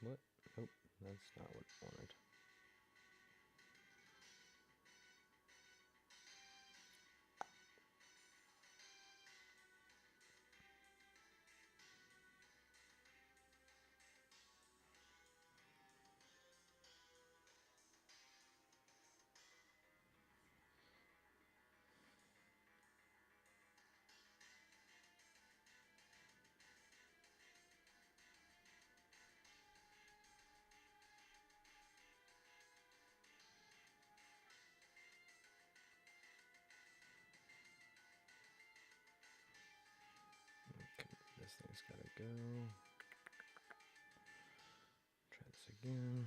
What? Nope, that's not what I wanted. Okay, this thing's gotta go. Try this again.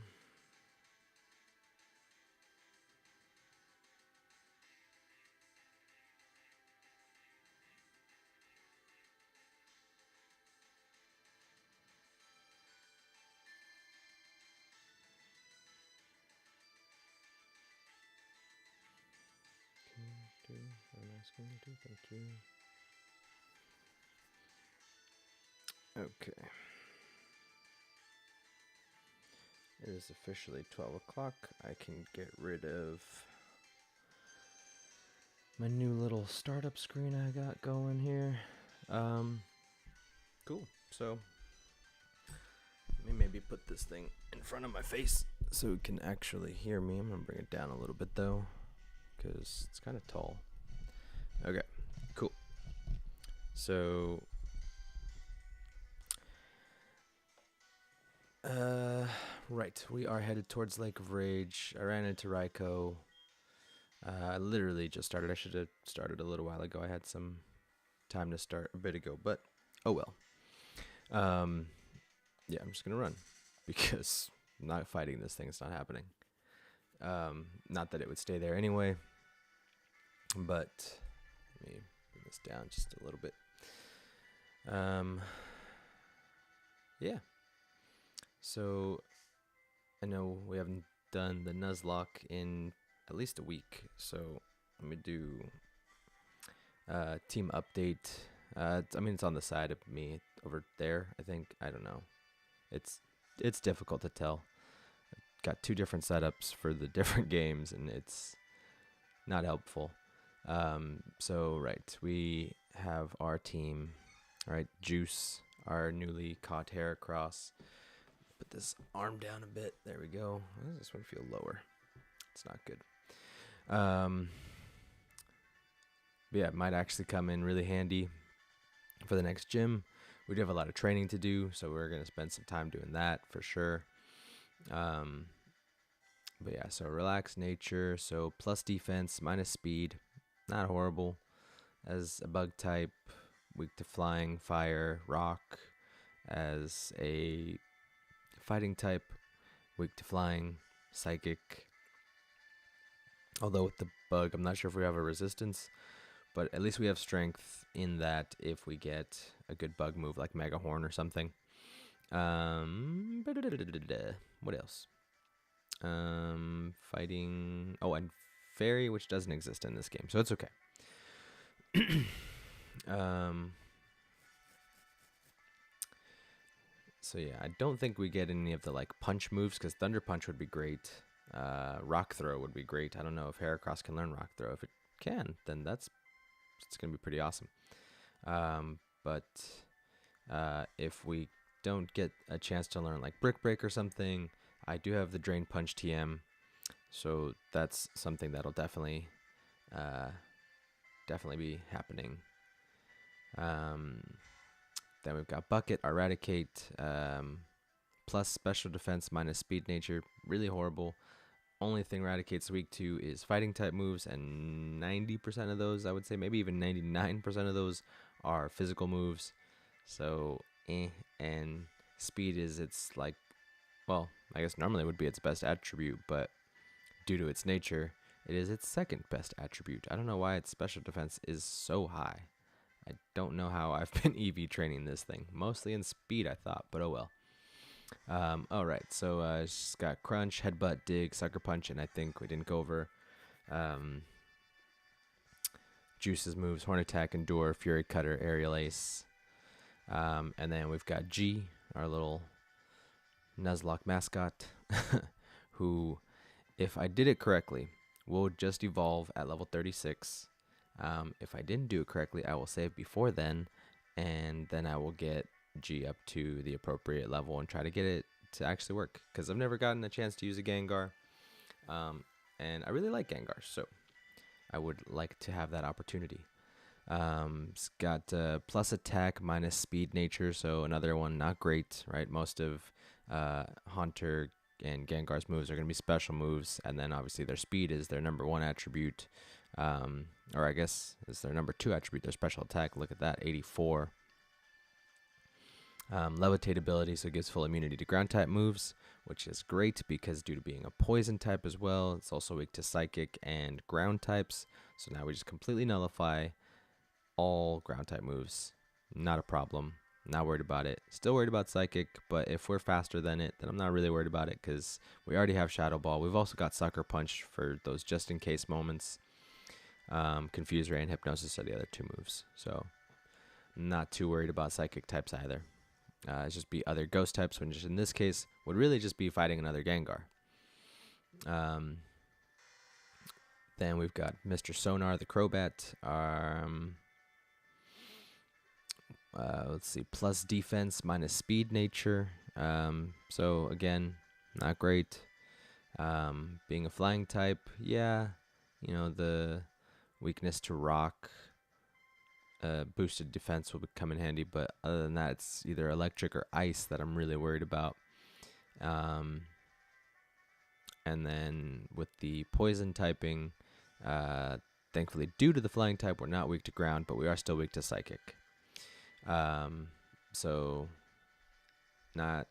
Can you do what I'm asking you to do? Thank you. Okay. It is officially 12 o'clock. I can get rid of my new little startup screen I got going here. Cool. So, let me maybe put this thing in front of my face so it can actually hear me. I'm going to bring it down a little bit though, because it's kind of tall. Okay, cool. So, right, we are headed towards Lake of Rage. I ran into Raiko. I literally just started. I should have started a little while ago. I had some time to start a bit ago, but oh well. Yeah, I'm just gonna run because I'm not fighting this thing. It's not happening. Not that it would stay there anyway, but let me bring this down just a little bit. Yeah. So I know we haven't done the Nuzlocke in at least a week, so let me do team update. I mean, it's on the side of me over there. I think I don't know. It's difficult to tell. Got two different setups for the different games, and it's not helpful. So right, we have our team. All right, Juice, our newly caught Heracross. Put this arm down a bit. There we go. Why does this one feel lower? It's not good. But yeah, it might actually come in really handy for the next gym. We do have a lot of training to do, so we're going to spend some time doing that for sure. But yeah, so relaxed nature, so plus defense, minus speed, not horrible. As a bug type, weak to flying, fire, rock. As a fighting type, weak to flying, psychic. Although with the bug, I'm not sure if we have a resistance, but at least we have strength in that if we get a good bug move like Mega Horn or something. What else? Fighting. Oh, and Fairy, which doesn't exist in this game, so it's okay. So yeah, I don't think we get any of the like punch moves because Thunder Punch would be great. Rock Throw would be great. I don't know if Heracross can learn Rock Throw. If it can, then it's gonna be pretty awesome. But if we don't get a chance to learn like Brick Break or something, I do have the Drain Punch TM, so that's something that'll definitely be happening. Then we've got Bucket, Eradicate, plus Special Defense minus Speed Nature. Really horrible. Only thing Eradicate's weak to is fighting type moves, and 90% of those, I would say, maybe even 99% of those are physical moves. So, and speed is its like, well, I guess normally it would be its best attribute, but due to its nature, it is its second best attribute. I don't know why its special defense is so high. I don't know how I've been EV training this thing. Mostly in speed, I thought, but oh well. Alright, so it's got Crunch, Headbutt, Dig, Sucker Punch, and I think we didn't go over Juice's moves, Horn Attack, Endure, Fury Cutter, Aerial Ace. And then we've got G, our little Nuzlocke mascot, who, if I did it correctly, will just evolve at level 36. If I didn't do it correctly, I will save before then, and then I will get G up to the appropriate level and try to get it to actually work, because I've never gotten a chance to use a Gengar, and I really like Gengar, so I would like to have that opportunity. It's got plus attack minus speed nature, so another one not great, right? Most of Haunter and Gengar's moves are going to be special moves, and then obviously their speed is their number one attribute, or I guess is their number two attribute, their special attack. Look at that, 84. Levitate ability, so it gives full immunity to ground type moves, which is great because due to being a poison type as well, it's also weak to psychic and ground types. So now we just completely nullify all ground type moves. Not a problem. Not worried about it. Still worried about psychic, but if we're faster than it, then I'm not really worried about it because we already have Shadow Ball. We've also got Sucker Punch for those just in case moments. Confuse Ray and Hypnosis are the other two moves, so not too worried about psychic types either. It's just be other ghost types, which in this case would really just be fighting another Gengar. Then we've got Mr. Sonar, the Crobat. Let's see, plus defense minus speed nature. So again, not great. Being a flying type, yeah, the weakness to rock, boosted defense will come in handy, but other than that, it's either electric or ice that I'm really worried about. And then with the poison typing, thankfully due to the flying type, we're not weak to ground, but we are still weak to psychic. So not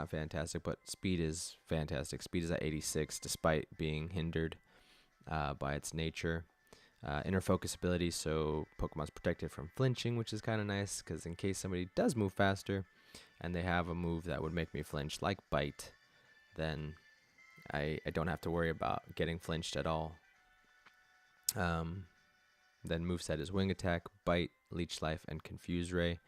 fantastic, but speed is fantastic. Speed is at 86 despite being hindered by its nature. Inner focus ability, so Pokemon's protected from flinching, which is kind of nice because in case somebody does move faster and they have a move that would make me flinch, like Bite, then I don't have to worry about getting flinched at all. Then moveset is Wing Attack, Bite, Leech Life, and Confuse Ray.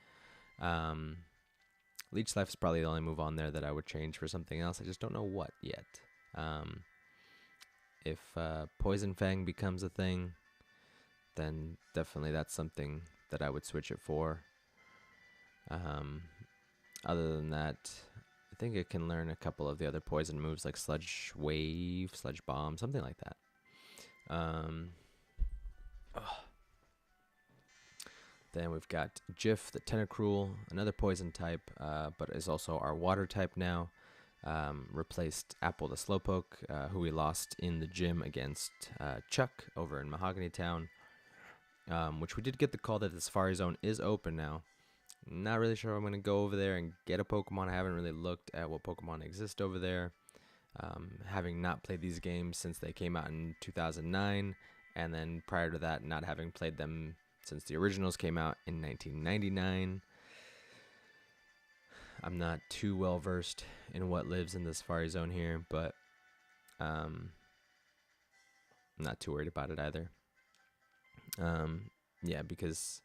Leech Life is probably the only move on there that I would change for something else. I just don't know what yet. If Poison Fang becomes a thing, then definitely that's something that I would switch it for. Other than that, I think it can learn a couple of the other poison moves like Sludge Wave, Sludge Bomb, something like that. Then we've got Jif, the Tentacruel, another poison type, but is also our water type now. Replaced Apple the Slowpoke, who we lost in the gym against Chuck over in Mahogany Town. Which we did get the call that the Safari Zone is open now. Not really sure I'm going to go over there and get a Pokemon. I haven't really looked at what Pokemon exist over there. Having not played these games since they came out in 2009, and then prior to that, not having played them since the originals came out in 1999. I'm not too well versed in what lives in the Safari Zone here, but I'm not too worried about it either. Yeah, because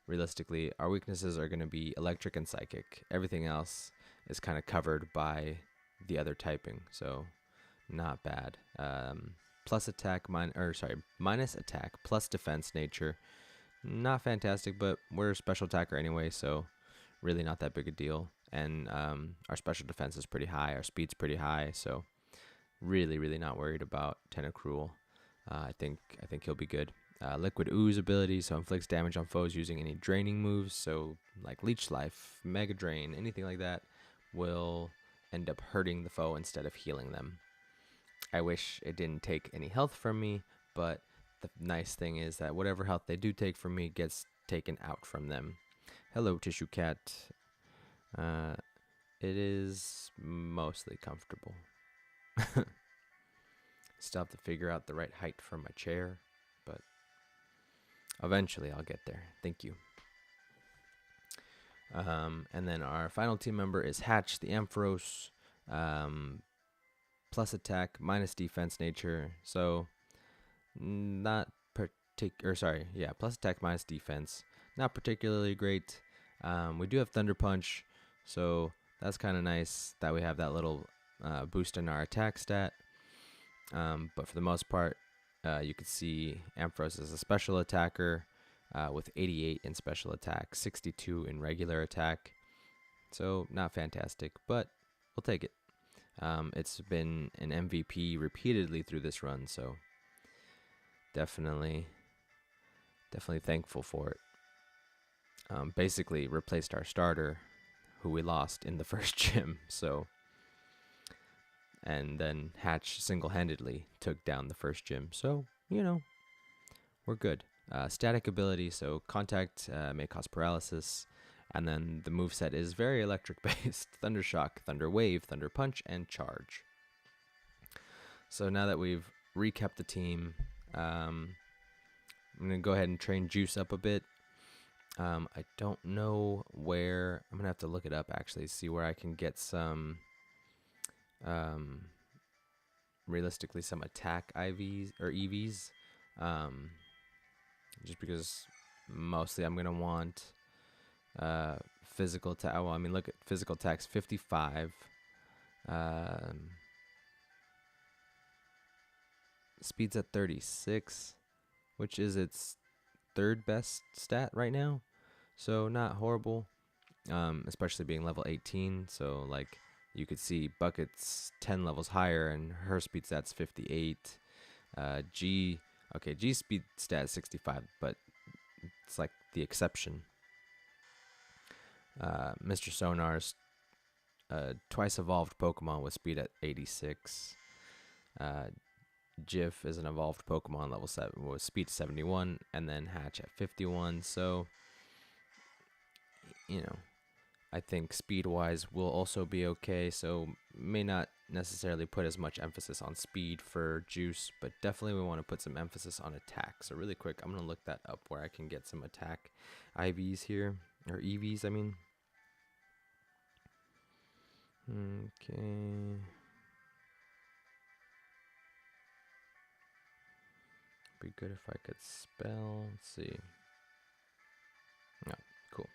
realistically, our weaknesses are going to be electric and psychic. Everything else is kind of covered by the other typing, so not bad. Plus attack, minus attack, plus defense nature. Not fantastic, but we're a special attacker anyway, so really not that big a deal. And our special defense is pretty high, our speed's pretty high, so really not worried about Tentacruel. I think he'll be good. Liquid Ooze ability, so inflicts damage on foes using any draining moves, so like Leech Life, Mega Drain, anything like that will end up hurting the foe instead of healing them. I wish it didn't take any health from me, but the nice thing is that whatever health they do take from me gets taken out from them. Hello, Tissue Cat. It is mostly comfortable. Still have to figure out the right height for my chair, but eventually I'll get there. Thank you. And then our final team member is Hatch, the Ampharos. Plus attack, minus defense nature. So plus attack, minus defense. Not particularly great. We do have Thunder Punch, so that's kind of nice that we have that little boost in our attack stat. But for the most part, you can see Ampharos is a special attacker with 88 in special attack, 62 in regular attack. So not fantastic, but we'll take it. It's been an MVP repeatedly through this run, so definitely thankful for it. Basically replaced our starter, who we lost in the first gym. So, and then Hatch single-handedly took down the first gym. So, we're good. Static ability, so contact may cause paralysis. And then the moveset is very electric based. Thunder Shock, Thunder Wave, Thunder Punch, and Charge. So now that we've recapped the team, I'm going to go ahead and train Juice up a bit. I don't know where. I'm going to have to look it up, actually, see where I can get some, realistically, some attack IVs or EVs. Just because mostly I'm going to want physical attack. Well, I mean, look at physical attacks 55. Speed's at 36, which is its third best stat right now. So not horrible, especially being level 18. So like you could see Bucket's 10 levels higher and her speed stat's 58. G speed stat is 65, but it's like the exception. Mr. Sonar's twice evolved Pokemon with speed at 86. Jif is an evolved Pokemon level 7 with speed 71, and then Hatch at 51. So, I think speed-wise will also be okay. So may not necessarily put as much emphasis on speed for Juice, but definitely we want to put some emphasis on attack. So really quick, I'm gonna look that up where I can get some attack IVs here, or EVs, I mean. Okay. Be good if I could spell. Let's see. No, cool.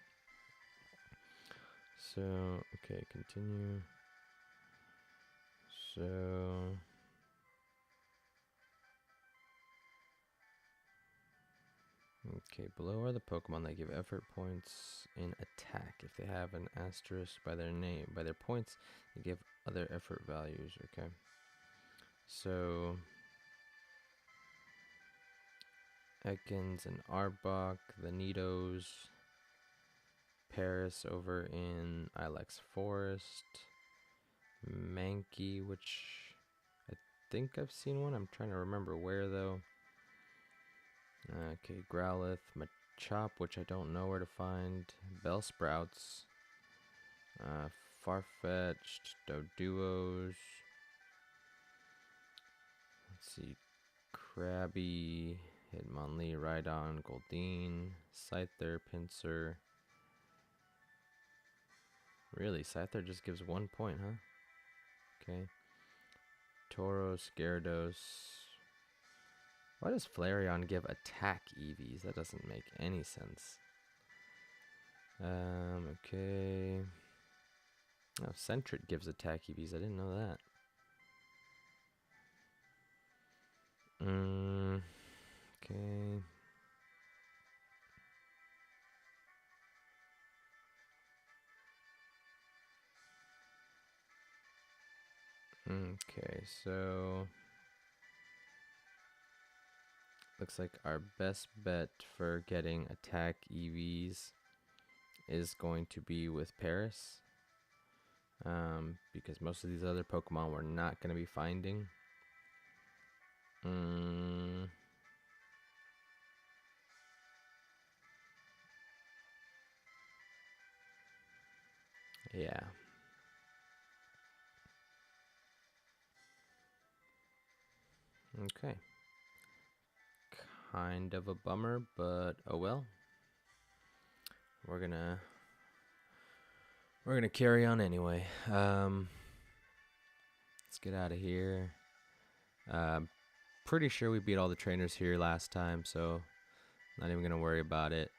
So, okay, continue. So, okay, below are the Pokemon that give effort points in attack. If they have an asterisk by their name, by their points, they give other effort values. Okay. So, Ekans and Arbok, the Nidos, Paris over in Ilex Forest, Mankey, which I think I've seen one. I'm trying to remember where though. Okay, Growlithe, Machop, which I don't know where to find, Bellsprouts, Farfetch'd, Doduos. Let's see, Krabby, Hitmonlee, Rhydon, Goldeen, Scyther, Pinsir. Really, Scyther just gives 1 point, huh? Okay. Tauros, Gyarados. Why does Flareon give attack EVs? That doesn't make any sense. Okay. Oh, Sentret gives attack EVs. I didn't know that. Okay. Okay, so looks like our best bet for getting attack EVs is going to be with Paris. Because most of these other Pokemon we're not going to be finding. Yeah. Okay. Kind of a bummer, but oh well. We're gonna carry on anyway. Let's get out of here. Pretty sure we beat all the trainers here last time, so not even gonna worry about it.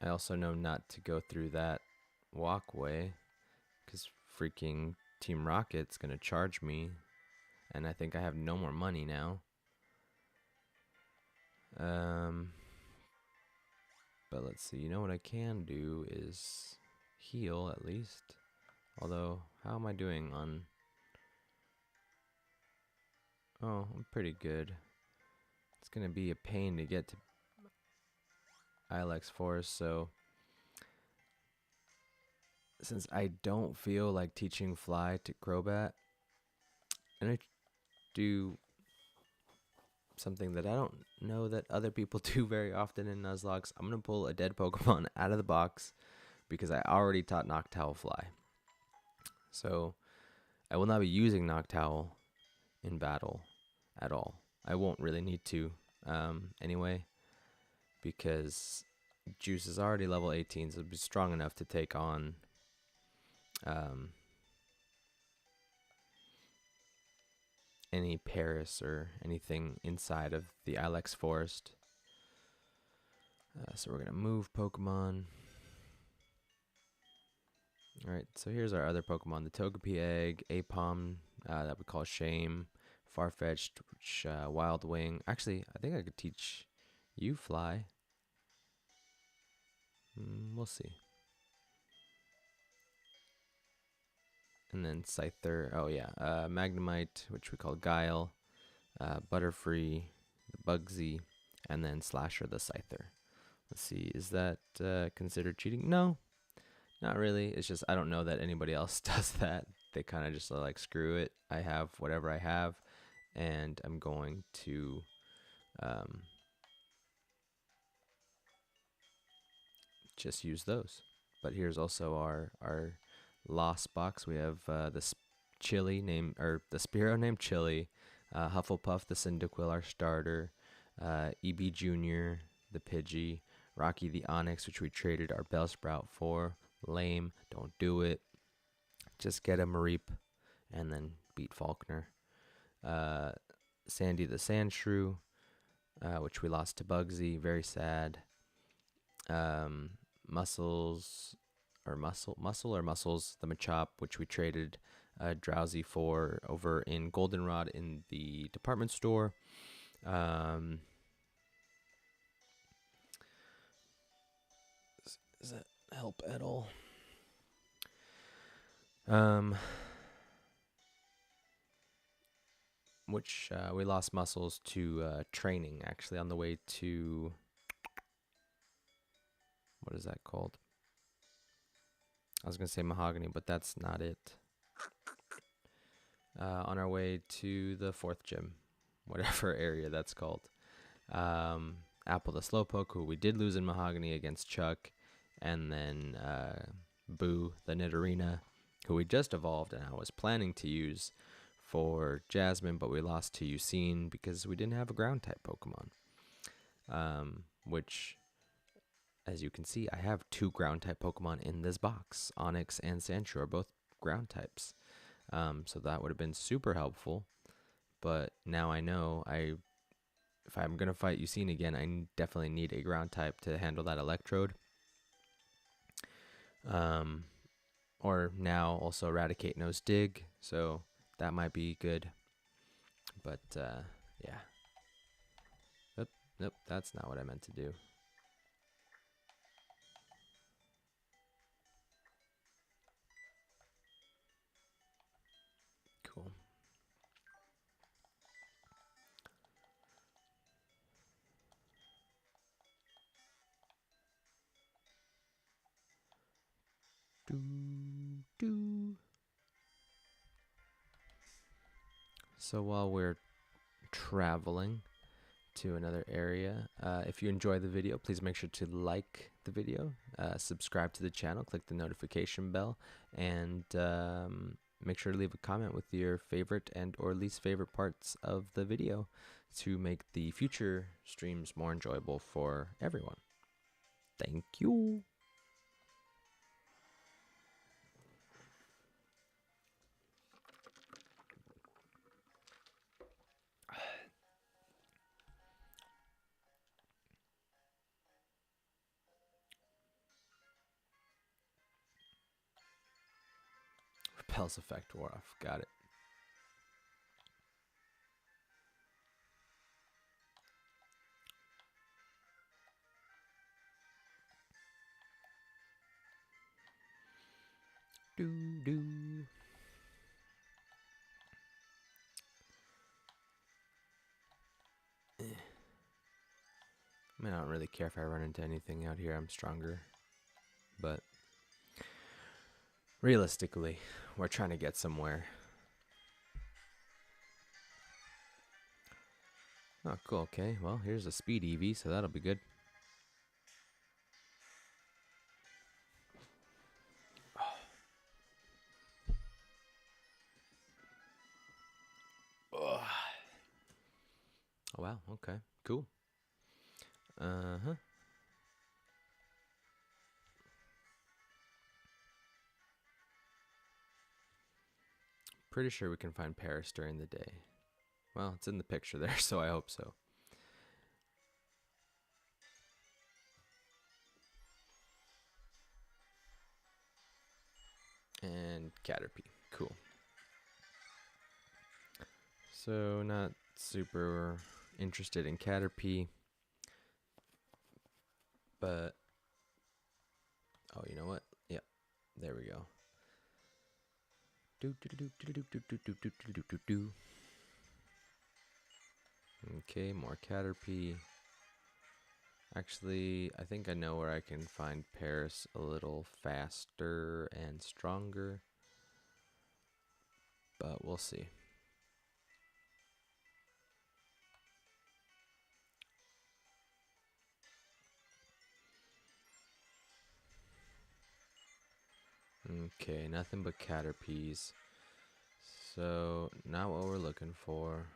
I also know not to go through that walkway because freaking Team Rocket's gonna charge me, and I think I have no more money now. But let's see. You know what I can do is heal at least. Although, how am I doing on? Oh, I'm pretty good. It's gonna be a pain to get to Ilex Forest, so since I don't feel like teaching Fly to Crobat, I'm gonna do something that I don't know that other people do very often in Nuzlocke. I'm gonna pull a dead Pokemon out of the box because I already taught Noctowl Fly. So I will not be using Noctowl in battle at all. I won't really need to anyway, because Juice is already level 18, so it'll be strong enough to take on any Paris or anything inside of the Ilex Forest. So we're gonna move Pokemon. Alright, so here's our other Pokemon, the Togepi Egg, Apom, that we call Shame, Farfetch'd, which, Wild Wing. Actually, I think I could teach you Fly. We'll see. And then Scyther, oh yeah, Magnemite, which we call Guile, Butterfree, the Bugsy, and then Slasher the Scyther. Let's see, is that considered cheating? No, not really. It's just I don't know that anybody else does that. They kind of just are like, screw it. I have whatever I have, and I'm going to just use those. But here's also our lost box. We have the Chili named, or the Spearow named Chili, Hufflepuff the Cyndaquil, our starter, EB Junior the Pidgey, Rocky the Onyx, which we traded our Bellsprout for. Lame, don't do it. Just get a Mareep and then beat Faulkner. Sandy the Sandshrew, which we lost to Bugsy, very sad. Muscles the Machop, which we traded Drowsy for over in Goldenrod in the department store. Does that help at all? Which we lost Muscles to training, actually, on the way to, what is that called? I was going to say Mahogany, but that's not it. On our way to the 4th gym, whatever area that's called. Apple the Slowpoke, who we did lose in Mahogany against Chuck, and then Boo the Nidorina, who we just evolved and I was planning to use for Jasmine, but we lost to Eusine because we didn't have a ground type Pokemon. Which, as you can see, I have 2 ground type Pokemon in this box. Onix and Sandshrew are both ground types. So that would have been super helpful. But now I know if I'm going to fight Eusine again, I definitely need a ground type to handle that Electrode. Or now also Eradicate Nose Dig, so that might be good. But yeah. Nope, that's not what I meant to do. Cool. So while we're traveling to another area, if you enjoy the video, please make sure to like the video, subscribe to the channel, click the notification bell, and make sure to leave a comment with your favorite and or least favorite parts of the video to make the future streams more enjoyable for everyone. Thank you. Repel's effect wore off. Got it. Do. I mean, I don't really care if I run into anything out here. I'm stronger. But realistically, we're trying to get somewhere. Oh, cool. Okay. Well, here's a speed EV, so that'll be good. Oh, wow. Okay. Cool. Uh-huh. Pretty sure we can find Paris during the day. Well, it's in the picture there, so I hope so. And Caterpie. Cool. So, not super interested in Caterpie. But, oh, you know what? Yep. There we go. Okay, more Caterpie. Actually, I think I know where I can find Paris a little faster and stronger. But we'll see. Okay, nothing but Caterpies. So, not what we're looking for.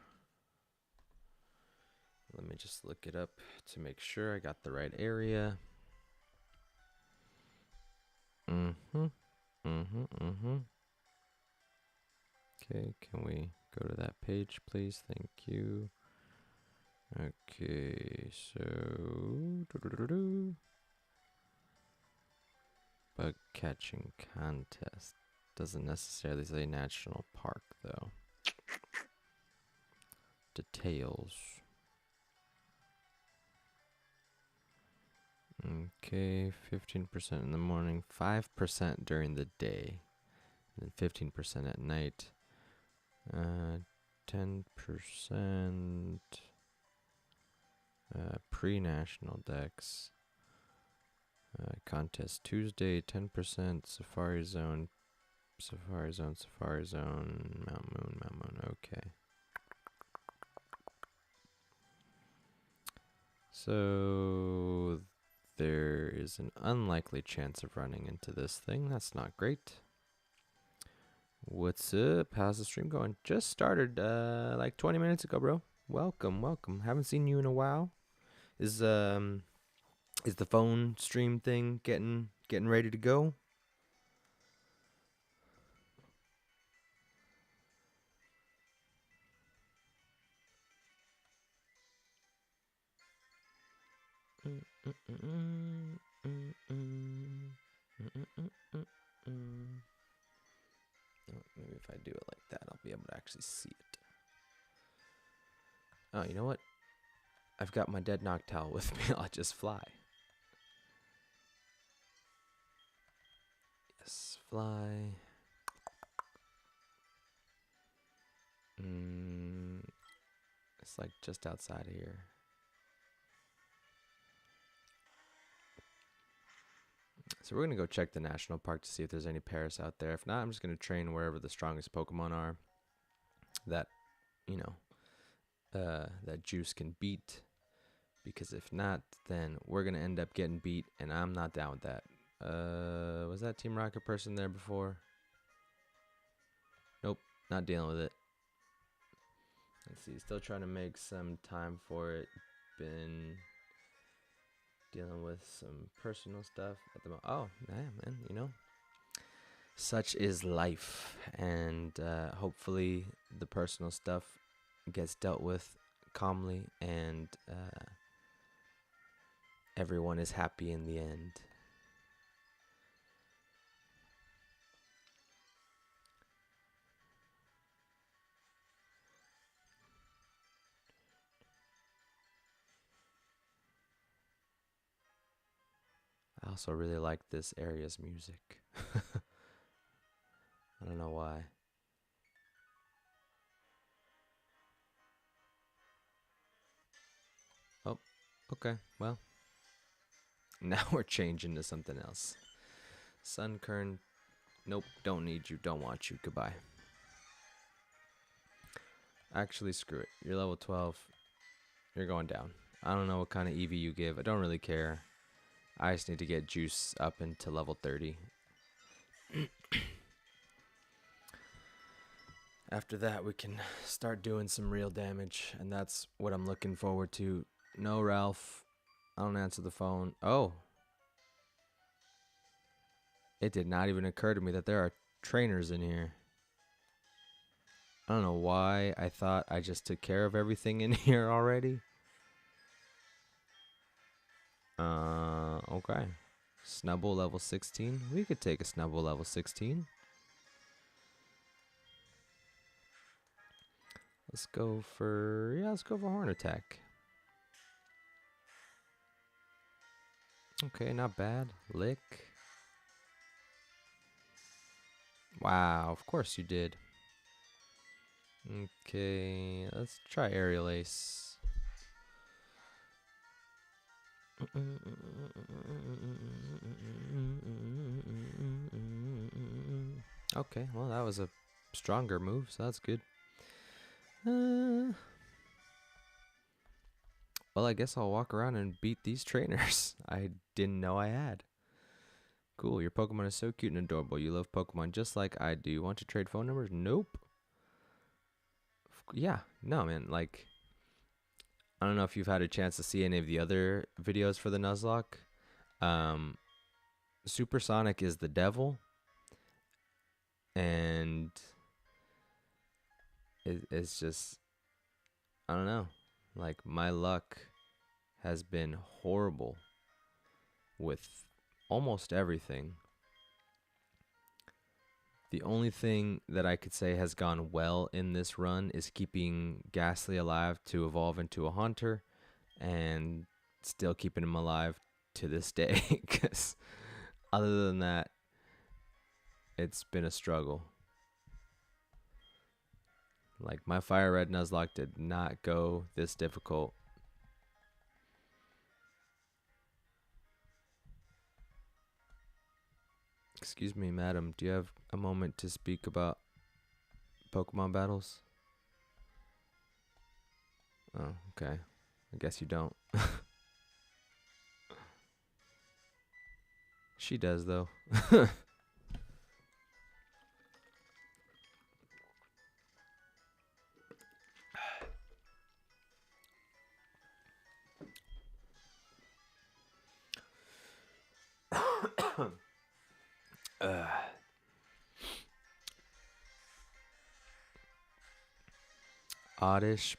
Let me just look it up to make sure I got the right area. Okay, can we go to that page, please? Thank you. Okay, so bug catching contest. Doesn't necessarily say national park though. Details. Okay, 15% in the morning, 5% during the day, and then 15% at night. 10% pre-national decks. Contest Tuesday, 10%. Safari Zone, Mount Moon. Okay. So there is an unlikely chance of running into this thing. That's not great. What's up? How's the stream going? Just started like 20 minutes ago, bro. Welcome. Haven't seen you in a while. Is the phone stream thing getting ready to go? Maybe if I do it like that, I'll be able to actually see it. Oh, you know what? I've got my dead Noctowl with me. I'll just fly. Yes, fly. It's like just outside of here. So we're going to go check the national park to see if there's any Paris out there. If not, I'm just going to train wherever the strongest Pokemon are that, you know, that Juice can beat. Because if not, then we're going to end up getting beat, and I'm not down with that. Was that Team Rocket person there before? Nope, not dealing with it. Let's see, still trying to make some time for it. Been dealing with some personal stuff at the moment. Oh, yeah, man, you know. Such is life, and hopefully the personal stuff gets dealt with calmly, and everyone is happy in the end. also really like this area's music. I don't know why. Oh, okay. Well, now we're changing to something else. Sunkern. Nope, don't need you, don't want you. Goodbye. Actually, screw it. You're level 12. You're going down. I don't know what kind of EV you give. I don't really care. I just need to get juice up into level 30. After that, we can start doing some real damage, and that's what I'm looking forward to. No, Ralph. I don't answer the phone. Oh. It did not even occur to me that there are trainers in here. I don't know why I thought I just took care of everything in here already. Okay. Snubble level 16. We could take a Snubble level 16. Let's go for Horn Attack. Okay, not bad. Lick. Wow, of course you did. Okay, let's try Aerial Ace. Okay, well that was a stronger move, so that's good. Well, I guess I'll walk around and beat these trainers. I didn't know I had. Cool, your Pokemon is so cute and adorable. You love Pokemon just like I do. Want to trade phone numbers? Nope. Yeah, no, man. Like, I don't know if you've had a chance to see any of the other videos for the Nuzlocke. Supersonic is the devil. And it's just, I don't know. Like, my luck has been horrible with almost everything. The only thing that I could say has gone well in this run is keeping Ghastly alive to evolve into a Haunter, and still keeping him alive to this day, because other than that, it's been a struggle. Like, my Fire Red Nuzlocke did not go this difficult. Excuse me, madam, do you have a moment to speak about Pokemon battles? Oh, okay. I guess you don't. She does, though. Oddish.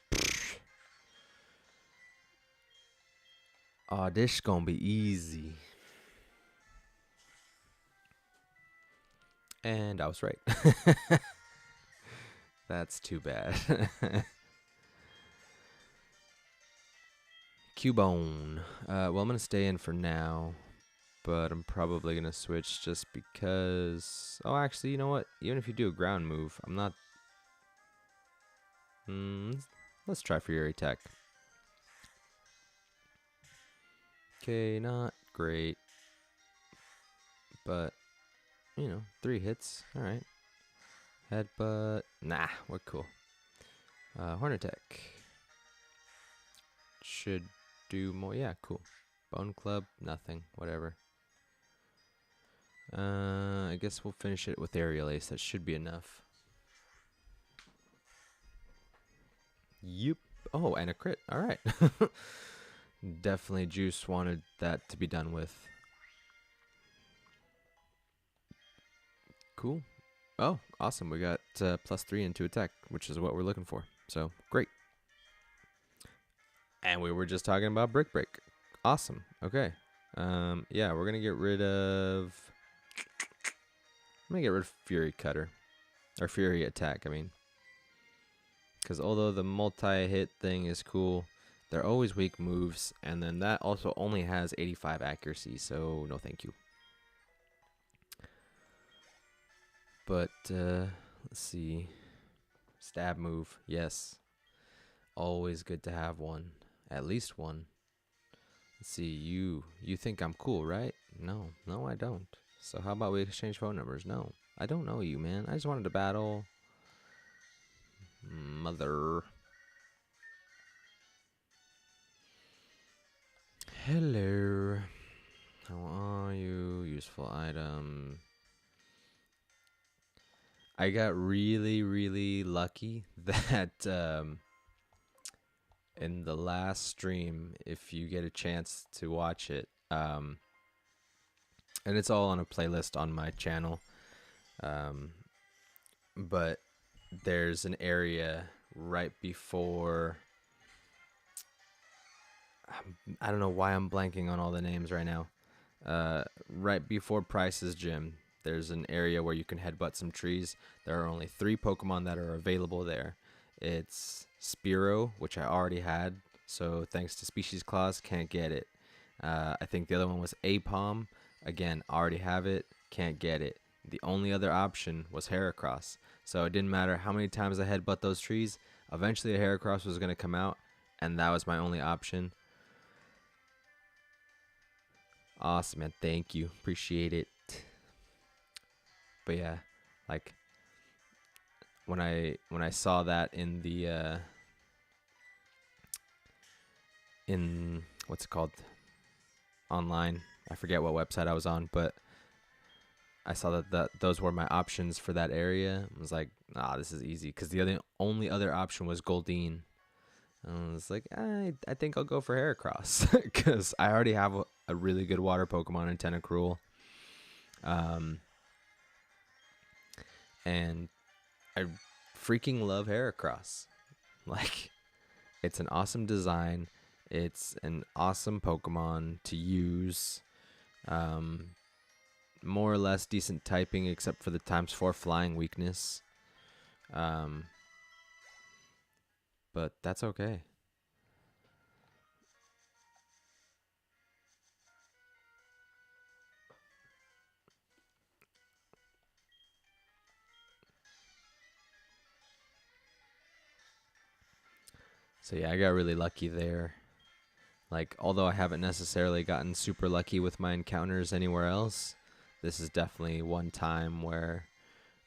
Oddish gonna be easy. And I was right. That's too bad. Cubone. Well, I'm going to stay in for now, but I'm probably going to switch just because... Oh, actually, you know what? Even if you do a ground move, I'm not... Let's try Fury Attack. Okay, not great. But, you know, 3 hits. Alright. Headbutt. Nah, we're cool. Horn Attack. Should do more. Yeah, cool. Bone Club, nothing. Whatever. I guess we'll finish it with Aerial Ace. That should be enough. Yep. Oh, and a crit. Alright. Definitely Juice wanted that to be done with. Cool. Oh, awesome. We got +3 into attack, which is what we're looking for. So, great. And we were just talking about Brick Break. Awesome. Okay. Yeah, we're going to get rid of... I'm going to get rid of Fury Cutter. Or Fury Attack, I mean. Because although the multi-hit thing is cool, They're always weak moves, and then that also only has 85 accuracy, so no thank you. But, let's see. Stab move, yes. Always good to have one. At least one. Let's see, you think I'm cool, right? No, I don't. So how about we exchange phone numbers? No, I don't know you, man. I just wanted to battle. Mother. Hello. How are you? Useful item. I got really lucky that in the last stream, if you get a chance to watch it, and it's all on a playlist on my channel, but there's an area right before, I don't know why I'm blanking on all the names right now, right before Price's gym. There's an area where you can headbutt some trees. There are only 3 Pokemon that are available there. It's Spearow, which I already had, so thanks to Species Clause, can't get it. I think the other one was Apom. Again, already have it, can't get it. The only other option was Heracross. So it didn't matter how many times I headbutt those trees, eventually a Heracross was going to come out, and that was my only option. Awesome, man. Thank you. Appreciate it. But yeah, like when I saw that in the in what's it called, online, I forget what website I was on, but I saw that those were my options for that area. I was like, this is easy, because the only other option was Goldeen. And I was like, I think I'll go for Heracross, because I already have a really good water Pokemon in Tentacruel. And I freaking love Heracross. Like, it's an awesome design. It's an awesome Pokemon to use. More or less decent typing, except for the ×4 flying weakness. But that's okay. So yeah, I got really lucky there. Like, although I haven't necessarily gotten super lucky with my encounters anywhere else, this is definitely one time where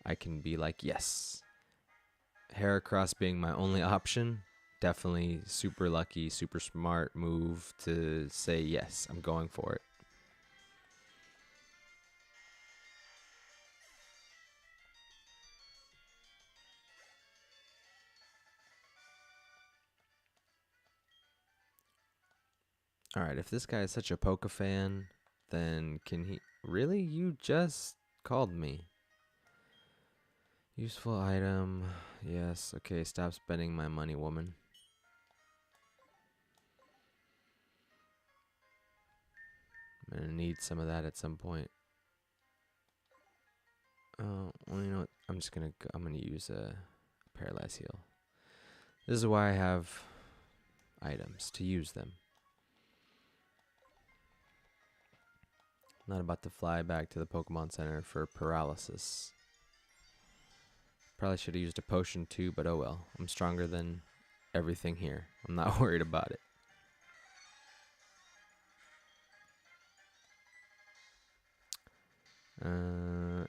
I can be like, yes. Heracross being my only option, definitely super lucky, super smart move to say, yes, I'm going for it. Alright, if this guy is such a Poke fan, then can he... Really? You just called me. Useful item. Yes, okay, stop spending my money, woman. I'm gonna need some of that at some point. Oh, well, you know what? I'm gonna use a Paralyze Heal. This is why I have items, to use them. Not about to fly back to the Pokemon Center for paralysis. Probably should have used a potion too, but oh well. I'm stronger than everything here. I'm not worried about it. I'm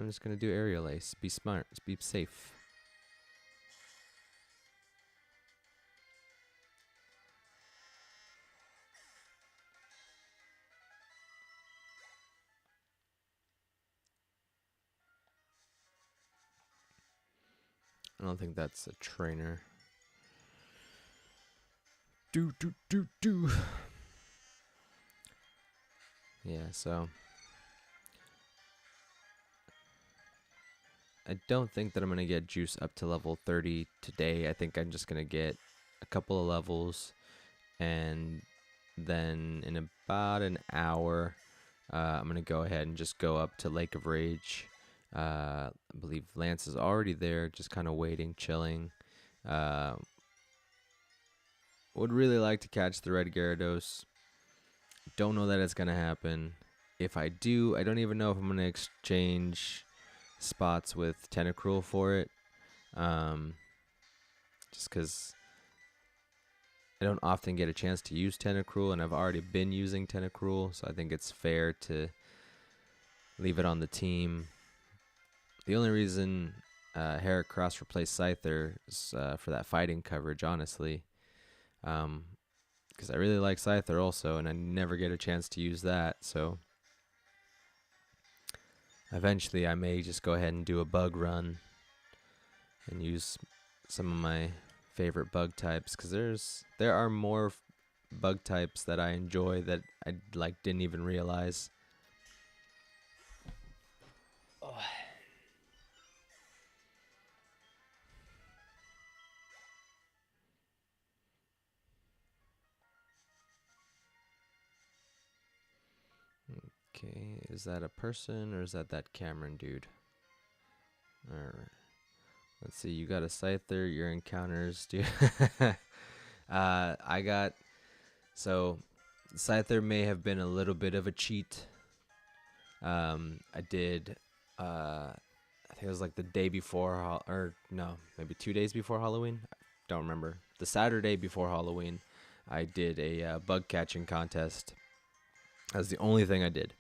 just gonna do Aerial Ace. Be smart. Be safe. I don't think that's a trainer. Do. Yeah, so I don't think that I'm gonna get Juice up to level 30 today. I think I'm just gonna get a couple of levels, and then in about an hour, I'm gonna go ahead and just go up to Lake of Rage. I believe Lance is already there, just kind of waiting, chilling. Would really like to catch the red Gyarados. Don't know that it's going to happen. If I do, I don't even know if I'm going to exchange spots with Tentacruel for it. Just because I don't often get a chance to use Tentacruel, and I've already been using Tentacruel, so I think it's fair to leave it on the team. The only reason Heracross replaced Scyther is for that fighting coverage, honestly. Because I really like Scyther also, and I never get a chance to use that, so eventually I may just go ahead and do a bug run and use some of my favorite bug types, because there are more bug types that I enjoy that I didn't even realize. Oh. Okay, is that a person or is that Cameron dude? Alright. Let's see, you got a Scyther, your encounters, dude. So Scyther may have been a little bit of a cheat. I did, I think it was like the day before, or no, maybe 2 days before Halloween. I don't remember. The Saturday before Halloween, I did a bug catching contest. That's the only thing I did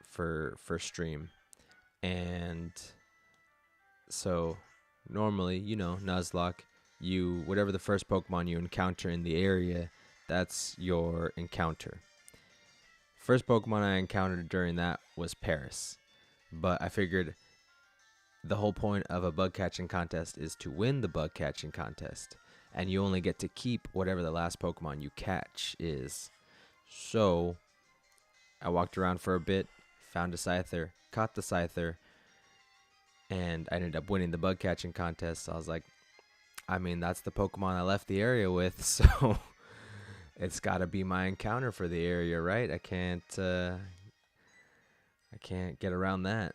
for stream. And so normally, Nuzlocke, whatever the first Pokemon you encounter in the area, that's your encounter. First Pokemon I encountered during that was Paris. But I figured the whole point of a bug catching contest is to win the bug catching contest. And you only get to keep whatever the last Pokemon you catch is. So I walked around for a bit, found a Scyther, caught the Scyther, and I ended up winning the bug catching contest. So I was like, I mean, that's the Pokemon I left the area with, so it's got to be my encounter for the area, right? I can't get around that.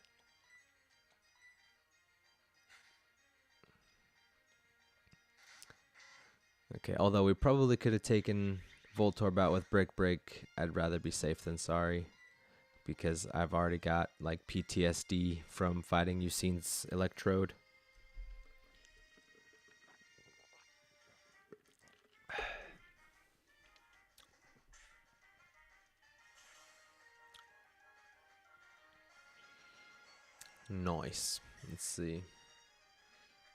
Okay, although we probably could have taken Voltorb out with Brick Break, I'd rather be safe than sorry, because I've already got like PTSD from fighting Usine's Electrode. Nice. Let's see.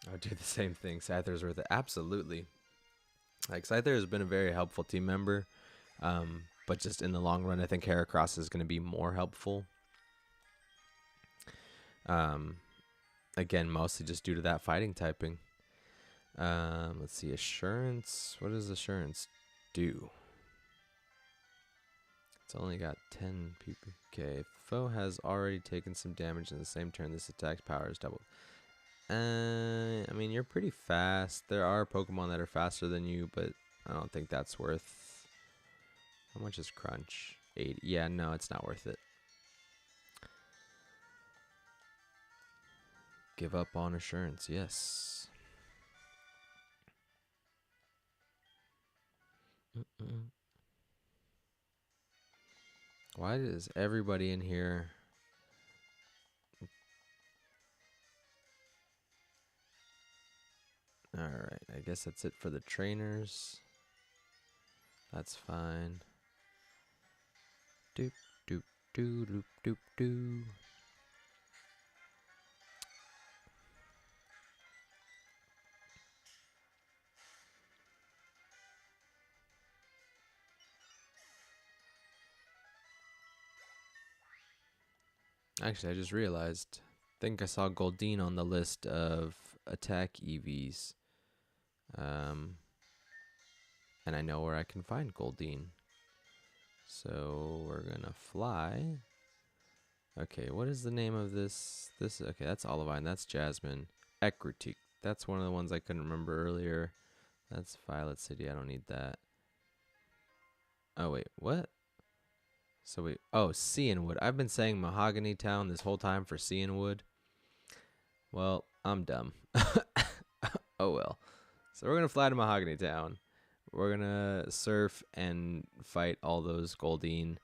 I'll do the same thing. Scyther's worth it. Absolutely. Like, Scyther has been a very helpful team member. But just in the long run, I think Heracross is going to be more helpful. Again, mostly just due to that fighting typing. Let's see. Assurance. What does Assurance do? It's only got 10 people. Okay. Foe has already taken some damage in the same turn. This attack's power is doubled. I mean, you're pretty fast. There are Pokemon that are faster than you, but I don't think that's worth... How much is Crunch? 80. Yeah, no, it's not worth it. Give up on Assurance, yes. Why does everybody in here... Alright, I guess that's it for the trainers. That's fine. Doop, doop, doo, doop, doop, doo. Actually, I just realized. I think I saw Goldeen on the list of attack EVs. And I know where I can find Goldeen. So we're gonna fly. Okay, what is the name of this? Okay, that's Olivine, that's Jasmine. Ecruteak, that's one of the ones I couldn't remember earlier. That's Violet City, I don't need that. Oh wait, what? So wait, oh, Cianwood. I've been saying Mahogany Town this whole time for Cianwood. Well, I'm dumb. Oh well. So we're gonna fly to Mahogany Town. We're gonna surf and fight all those Goldeen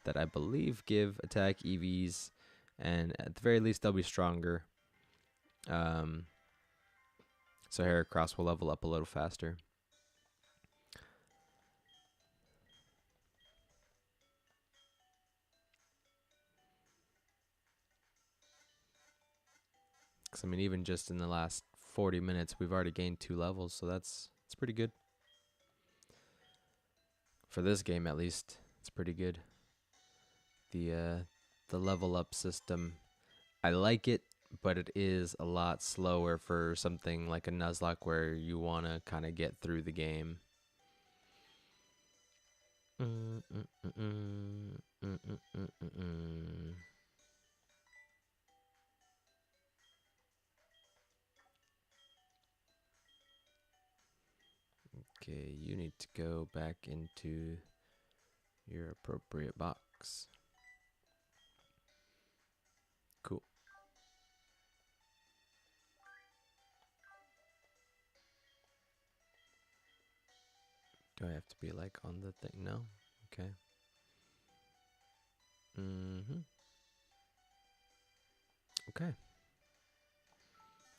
that I believe give attack EVs, and at the very least they'll be stronger. So Heracross will level up a little faster. Because I mean, even just in the last 40 minutes, we've already gained 2 levels, so that's pretty good. For this game, at least, it's pretty good. The level up system, I like it, but it is a lot slower for something like a Nuzlocke where you want to kind of get through the game. Okay, you need to go back into your appropriate box. Cool. Do I have to be like on the thing? No? Okay. Okay.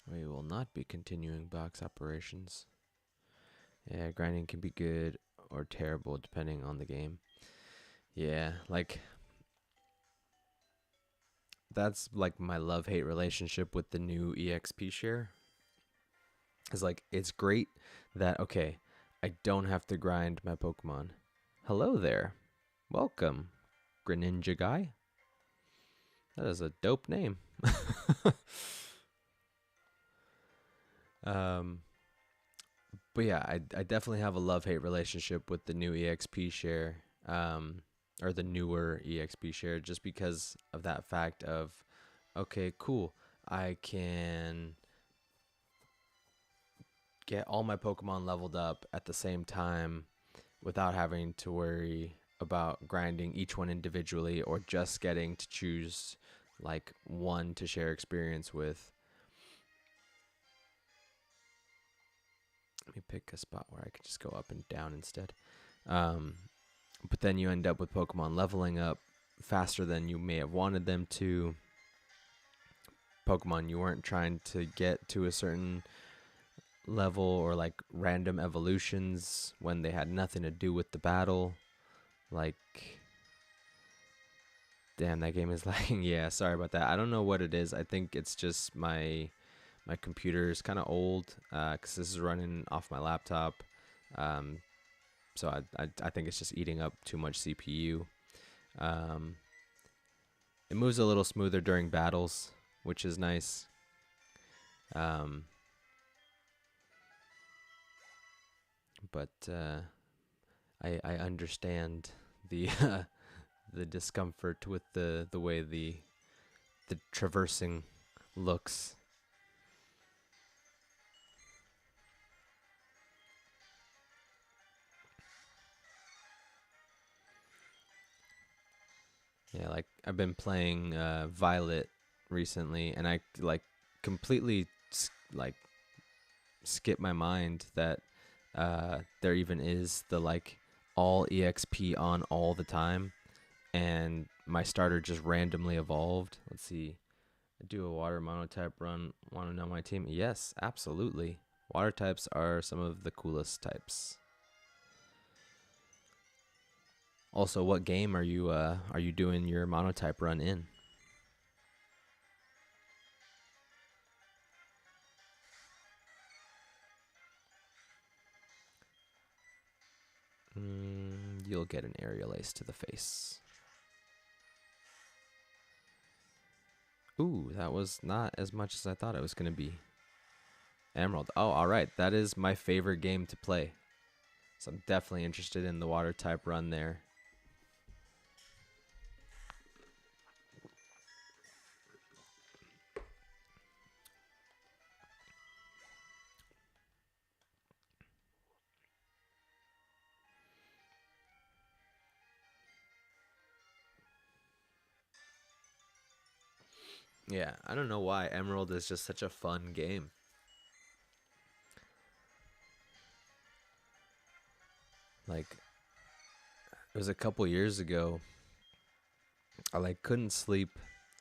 We will not be continuing box operations. Yeah, grinding can be good or terrible depending on the game. Yeah, like that's like my love-hate relationship with the new EXP share. It's like it's great that okay, I don't have to grind my Pokemon. Hello there. Welcome, Greninja guy. That is a dope name. But yeah, I definitely have a love-hate relationship with the new EXP share, or the newer EXP share, just because of that fact of, okay, cool, I can get all my Pokemon leveled up at the same time without having to worry about grinding each one individually or just getting to choose like one to share experience with. Let me pick a spot where I could just go up and down instead. But then you end up with Pokemon leveling up faster than you may have wanted them to. Pokemon you weren't trying to get to a certain level, or like random evolutions when they had nothing to do with the battle. Like, damn, that game is lagging. Yeah, sorry about that. I don't know what it is. I think it's just my computer is kind of old, because this is running off my laptop. So I think it's just eating up too much CPU. It moves a little smoother during battles, which is nice. But I understand the the discomfort with the way the traversing looks. Yeah, like I've been playing Violet recently, and I like completely like skip my mind that there even is the like all EXP on all the time, and my starter just randomly evolved. Let's see. I do a water monotype run. Want to know my team? Yes, absolutely. Water types are some of the coolest types. Also, what game are you doing your monotype run in? You'll get an aerial ace to the face. Ooh, that was not as much as I thought it was going to be. Emerald. Oh, all right. That is my favorite game to play. So I'm definitely interested in the water type run there. Yeah, I don't know why Emerald is just such a fun game. Like, it was a couple years ago. I like couldn't sleep,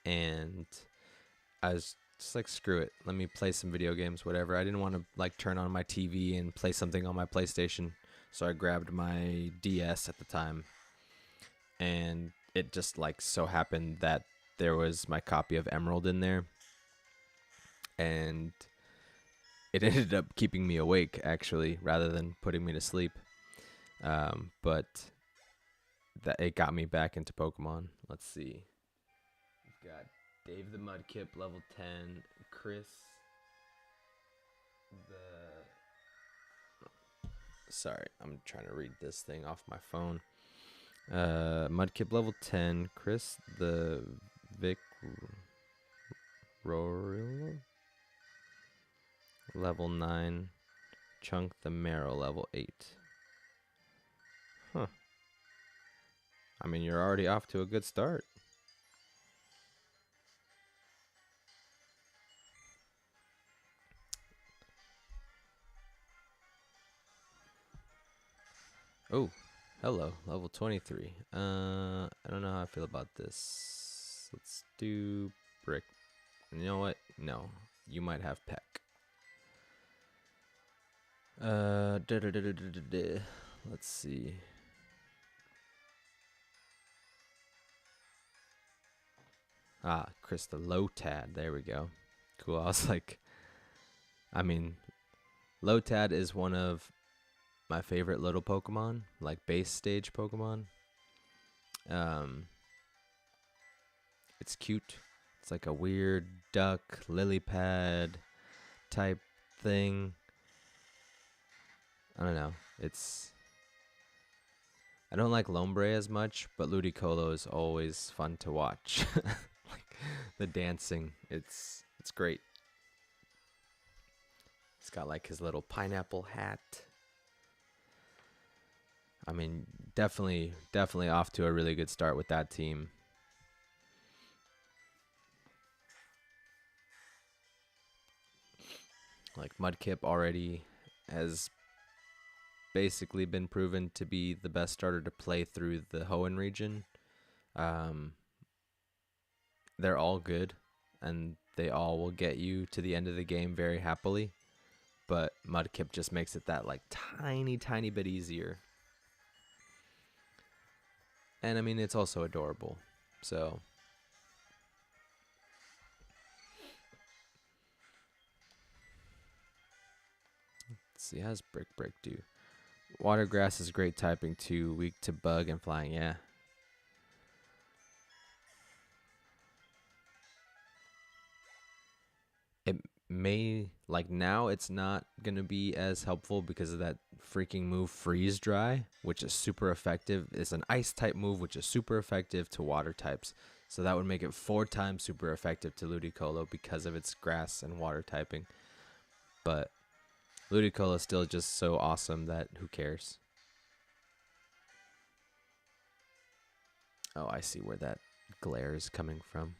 and I was just like, screw it. Let me play some video games, whatever. I didn't want to like turn on my TV and play something on my PlayStation, so I grabbed my DS at the time, and it just like so happened that there was my copy of Emerald in there, and it ended up keeping me awake actually, rather than putting me to sleep. But that it got me back into Pokemon. Let's see. We've got Dave the Mudkip, level 10. Chris the... Sorry, I'm trying to read this thing off my phone. Mudkip, level 10. Chris the Vic Rorillo, level 9. Chunk the Marrow, level 8. Huh. I mean, you're already off to a good start. Oh, hello, level 23. I don't know how I feel about this. Let's do Brick. You know what? No, you might have Peck. Let's see. Ah, Chris the Lotad. There we go. Cool. I was like, I mean, Lotad is one of my favorite little Pokemon, like base stage Pokemon. It's cute. It's like a weird duck, lily pad type thing. I don't know. I don't like Lombre as much, but Ludicolo is always fun to watch. Like the dancing, it's great. He's got like his little pineapple hat. I mean, definitely off to a really good start with that team. Like Mudkip already has basically been proven to be the best starter to play through the Hoenn region. They're all good, and they all will get you to the end of the game very happily. But Mudkip just makes it that like tiny bit easier. And I mean, it's also adorable. So let's see, how's Brick do? Water Grass is great typing too, weak to bug and flying. Yeah. It may, like, now it's not going to be as helpful because of that freaking move Freeze Dry, which is super effective. It's an ice type move, which is super effective to water types. So that would make it 4 times super effective to Ludicolo because of its grass and water typing. But Ludicolo is still just so awesome that who cares? Oh, I see where that glare is coming from.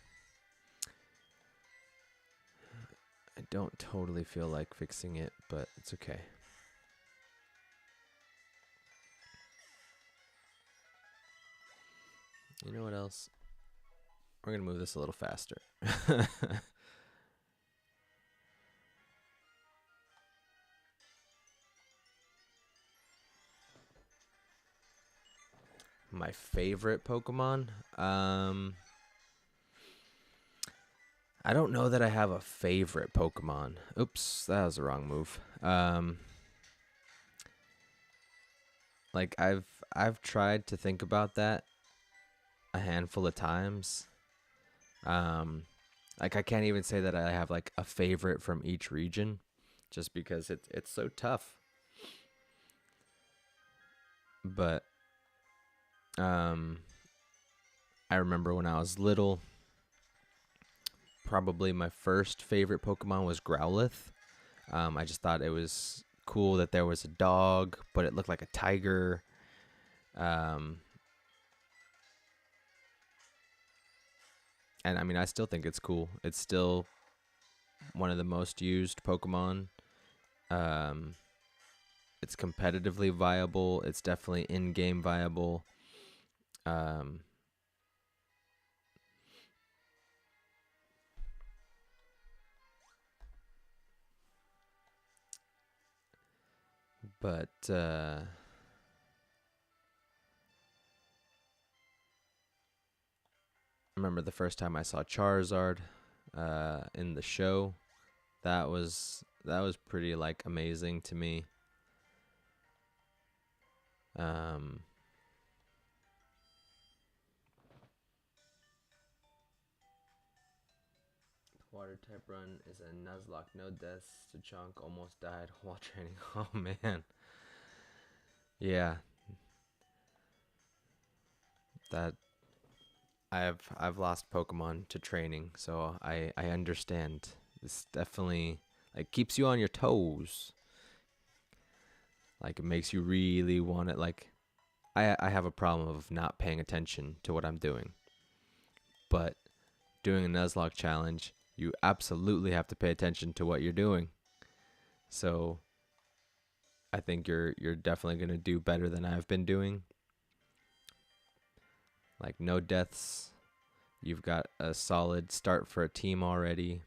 I don't totally feel like fixing it, but it's okay. You know what else? We're going to move this a little faster. My favorite Pokemon? I don't know that I have a favorite Pokemon. Oops, that was the wrong move. Like I've tried to think about that a handful of times. Like I can't even say that I have like a favorite from each region, just because it's so tough. But I remember when I was little, probably my first favorite Pokemon was Growlithe. I just thought it was cool that there was a dog, but it looked like a tiger. And I mean, I still think it's cool. It's still one of the most used Pokemon. it's competitively viable. It's definitely in-game viable. Um, but I remember the first time I saw Charizard in the show. That was pretty like amazing to me. Um, Water type run is a Nuzlocke. No deaths to Chunk. Almost died while training. Oh man. Yeah, that I've lost Pokemon to training, so I understand. It's definitely like keeps you on your toes. Like it makes you really want it. Like I have a problem of not paying attention to what I'm doing, but doing a Nuzlocke challenge, you absolutely have to pay attention to what you're doing. So I think you're definitely gonna do better than I've been doing. Like no deaths. You've got a solid start for a team already.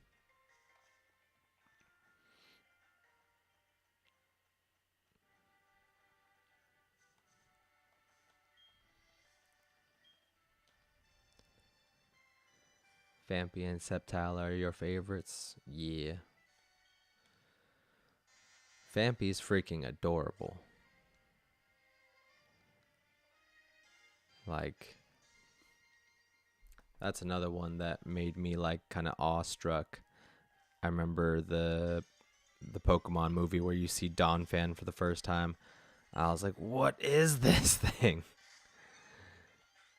Vampy and Sceptile are your favorites? Yeah. Vampy's freaking adorable. Like, that's another one that made me like kind of awestruck. I remember the Pokemon movie where you see Donphan for the first time. I was like, what is this thing?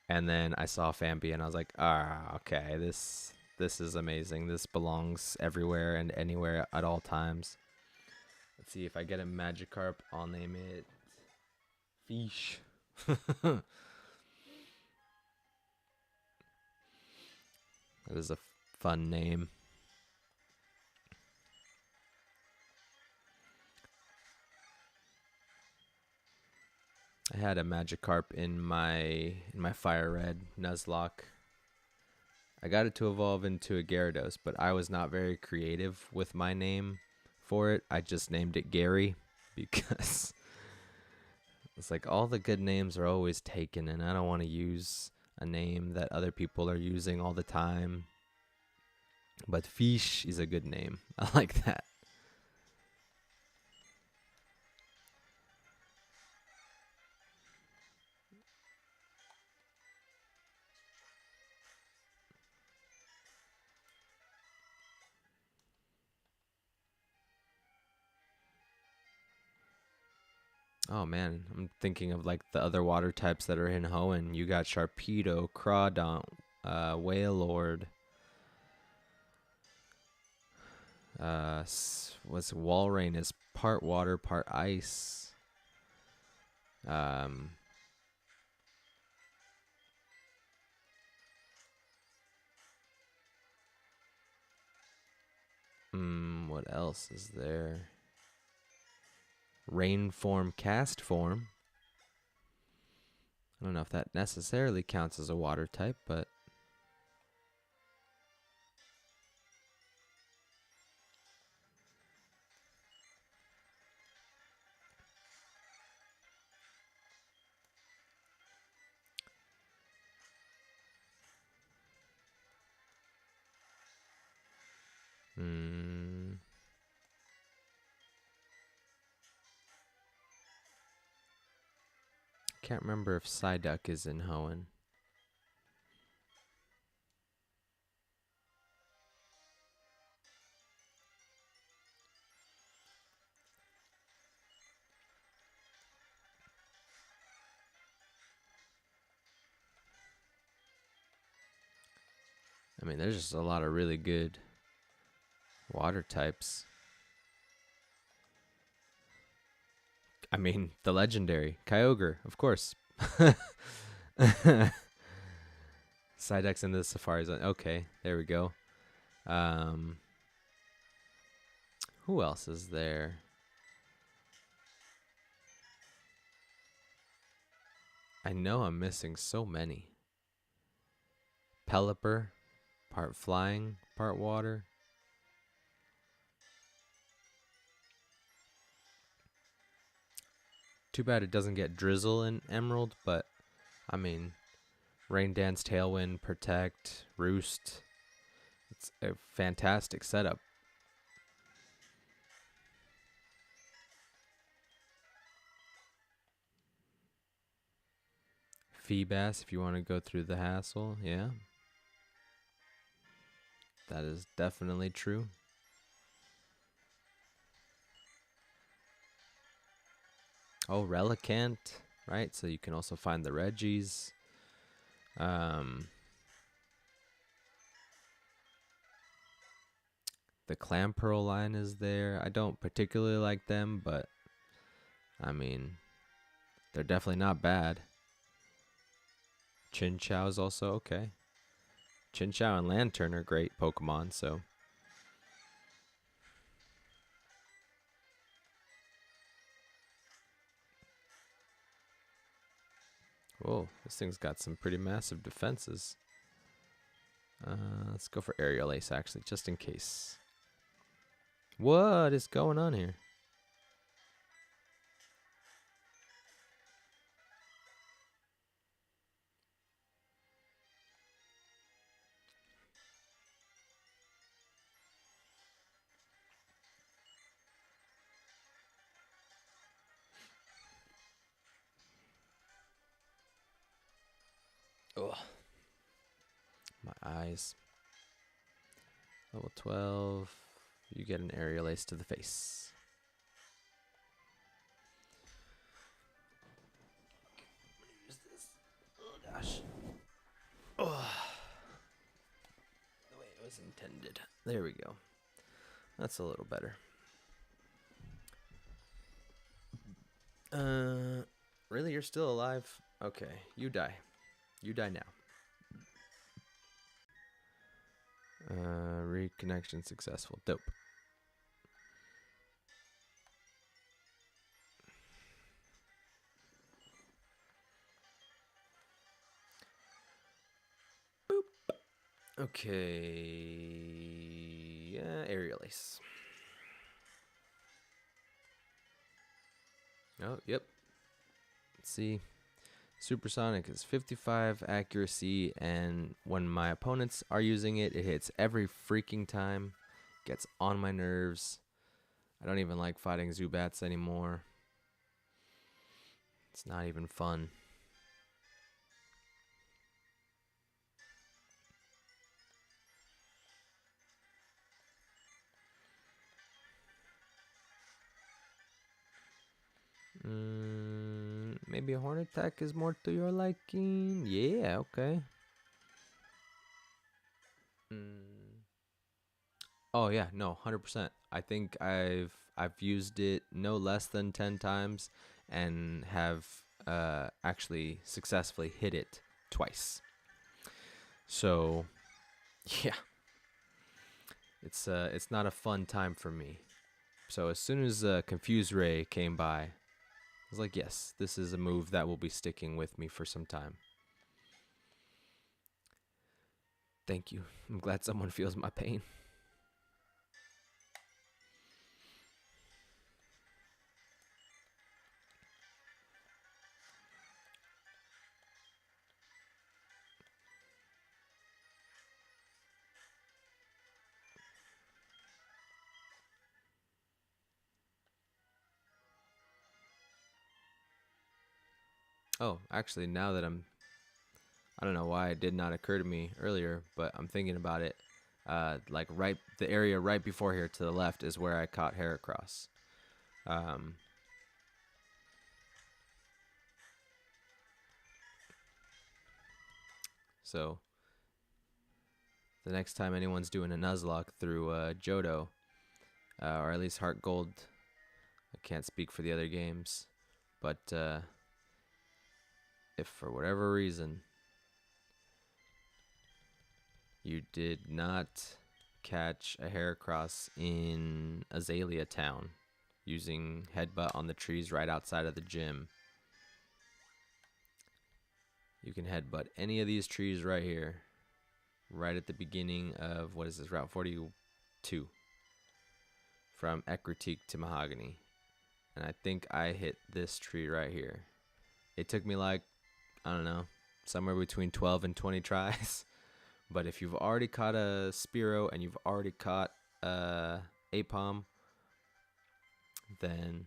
And then I saw Vampy and I was like, okay, this is amazing. This belongs everywhere and anywhere at all times. Let's see if I get a Magikarp, I'll name it Fish. That is a fun name. I had a Magikarp in my Fire Red Nuzlocke. I got it to evolve into a Gyarados, but I was not very creative with my name for it. I just named it Gary because it's like all the good names are always taken, and I don't want to use a name that other people are using all the time. But Fish is a good name. I like that. Oh man, I'm thinking of like the other water types that are in Hoenn. You got Sharpedo, Crawdont, Wailord. What's Walrein is part water, part ice. Um, what else is there? Rain form, cast form. I don't know if that necessarily counts as a water type, but can't remember if Psyduck is in Hoenn. I mean, there's just a lot of really good water types. I mean, the legendary Kyogre, of course. Psyduck's in the Safari Zone. Okay, there we go. Who else is there? I know I'm missing so many. Pelipper, part flying, part water. Too bad it doesn't get drizzle in Emerald, but I mean, Rain Dance, Tailwind, Protect, Roost. It's a fantastic setup. Feebas, if you want to go through the hassle, yeah. That is definitely true. Oh, Relicanth, right? So you can also find the Reggies. The Clamperl line is there. I don't particularly like them, but I mean, they're definitely not bad. Chinchou is also okay. Chinchou and Lantern are great Pokemon, so. Whoa, this thing's got some pretty massive defenses. Let's go for Aerial Ace, actually, just in case. What is going on here? Ugh. My eyes. Level 12. You get an Aerial Ace to the face. Use this. Oh gosh. Oh. The way it was intended. There we go. That's a little better. Really? You're still alive? Okay, you die. You die now. Reconnection successful. Dope. Boop. Okay. Yeah, Aerial Ace. Oh, yep. Let's see. Supersonic is 55 accuracy, and when my opponents are using it, it hits every freaking time. Gets on my nerves. I don't even like fighting Zubats anymore. It's not even fun. Maybe a Horn Attack is more to your liking. Yeah, okay. Oh yeah, no, 100%. I think I've used it no less than 10 times and have actually successfully hit it twice. So, yeah. It's not a fun time for me. So as soon as Confuse Ray came by, I was like, yes, this is a move that will be sticking with me for some time. Thank you. I'm glad someone feels my pain. Oh, actually, now that I don't know why it did not occur to me earlier, but I'm thinking about it. Like the area right before here to the left is where I caught Heracross. So the next time anyone's doing a Nuzlocke through Johto, or at least Heart Gold, I can't speak for the other games, but if for whatever reason you did not catch a Heracross in Azalea Town using Headbutt on the trees right outside of the gym, you can headbutt any of these trees right here, right at the beginning of, what is this, Route 42, from Ecruteak to Mahogany. And I think I hit this tree right here. It took me like, I don't know, somewhere between 12 and 20 tries. But if you've already caught a Spearow and you've already caught Apom, then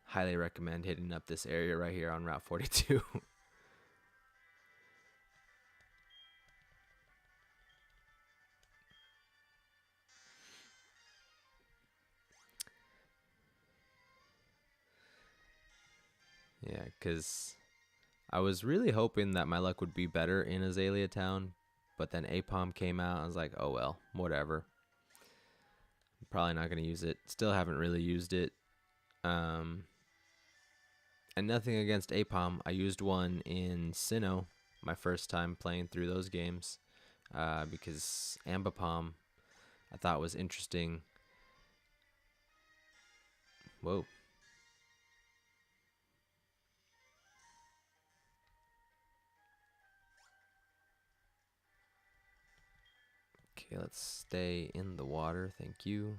highly recommend hitting up this area right here on Route 42. Yeah, because I was really hoping that my luck would be better in Azalea Town, but then Apom came out. I was like, oh well, whatever. Probably not going to use it. Still haven't really used it. And nothing against Apom. I used one in Sinnoh my first time playing through those games, because Ambipom I thought was interesting. Whoa. Okay, let's stay in the water. Thank you.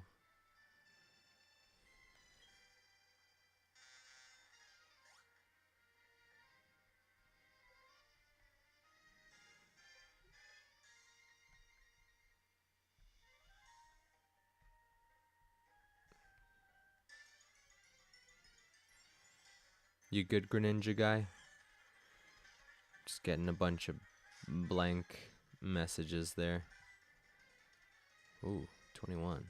You good, Greninja guy? Just getting a bunch of blank messages there. Ooh, 21.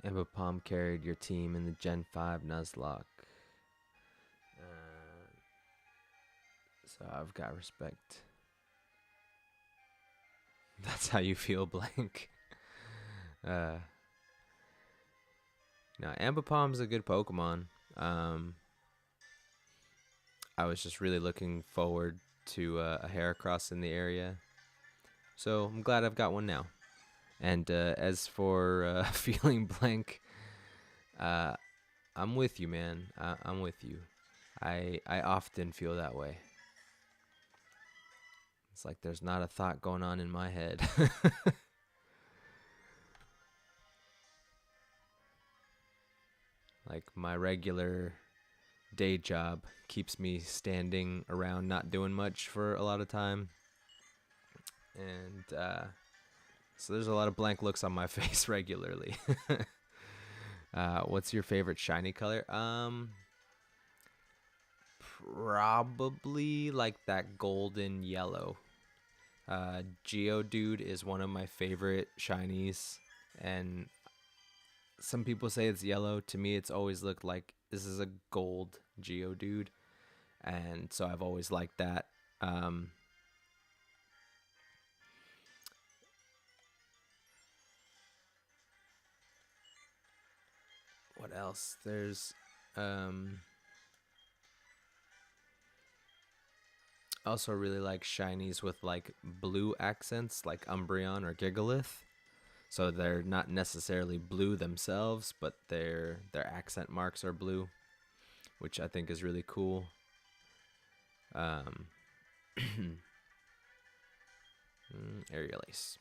Ambipom carried your team in the Gen 5 Nuzlocke. So I've got respect. That's how you feel, blank. Now, Ambipom's a good Pokemon. I was just really looking forward to a Heracross in the area. So I'm glad I've got one now. And as for feeling blank, I'm with you, man. I'm with you. I often feel that way. It's like there's not a thought going on in my head. Like my regular day job keeps me standing around not doing much for a lot of time. And so there's a lot of blank looks on my face regularly. What's your favorite shiny color? Probably like that golden yellow. Geodude is one of my favorite shinies, and some people say it's yellow. To me, it's always looked like this is a gold Geodude, and so I've always liked that. What else? There's I also really like shinies with like blue accents, like Umbreon or Gigalith. So they're not necessarily blue themselves, but their accent marks are blue, which I think is really cool. Aerial Ace.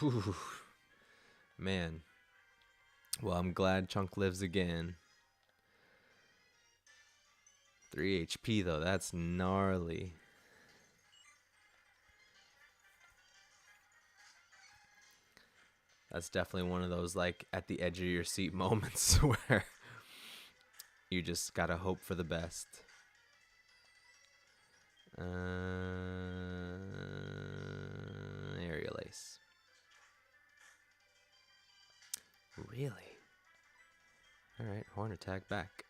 Whew. Man. Well, I'm glad Chunk lives again. 3 HP though, that's gnarly. That's definitely one of those like at the edge of your seat moments where you just gotta hope for the best. Aerial Ace. Really? Alright, Horn Attack back.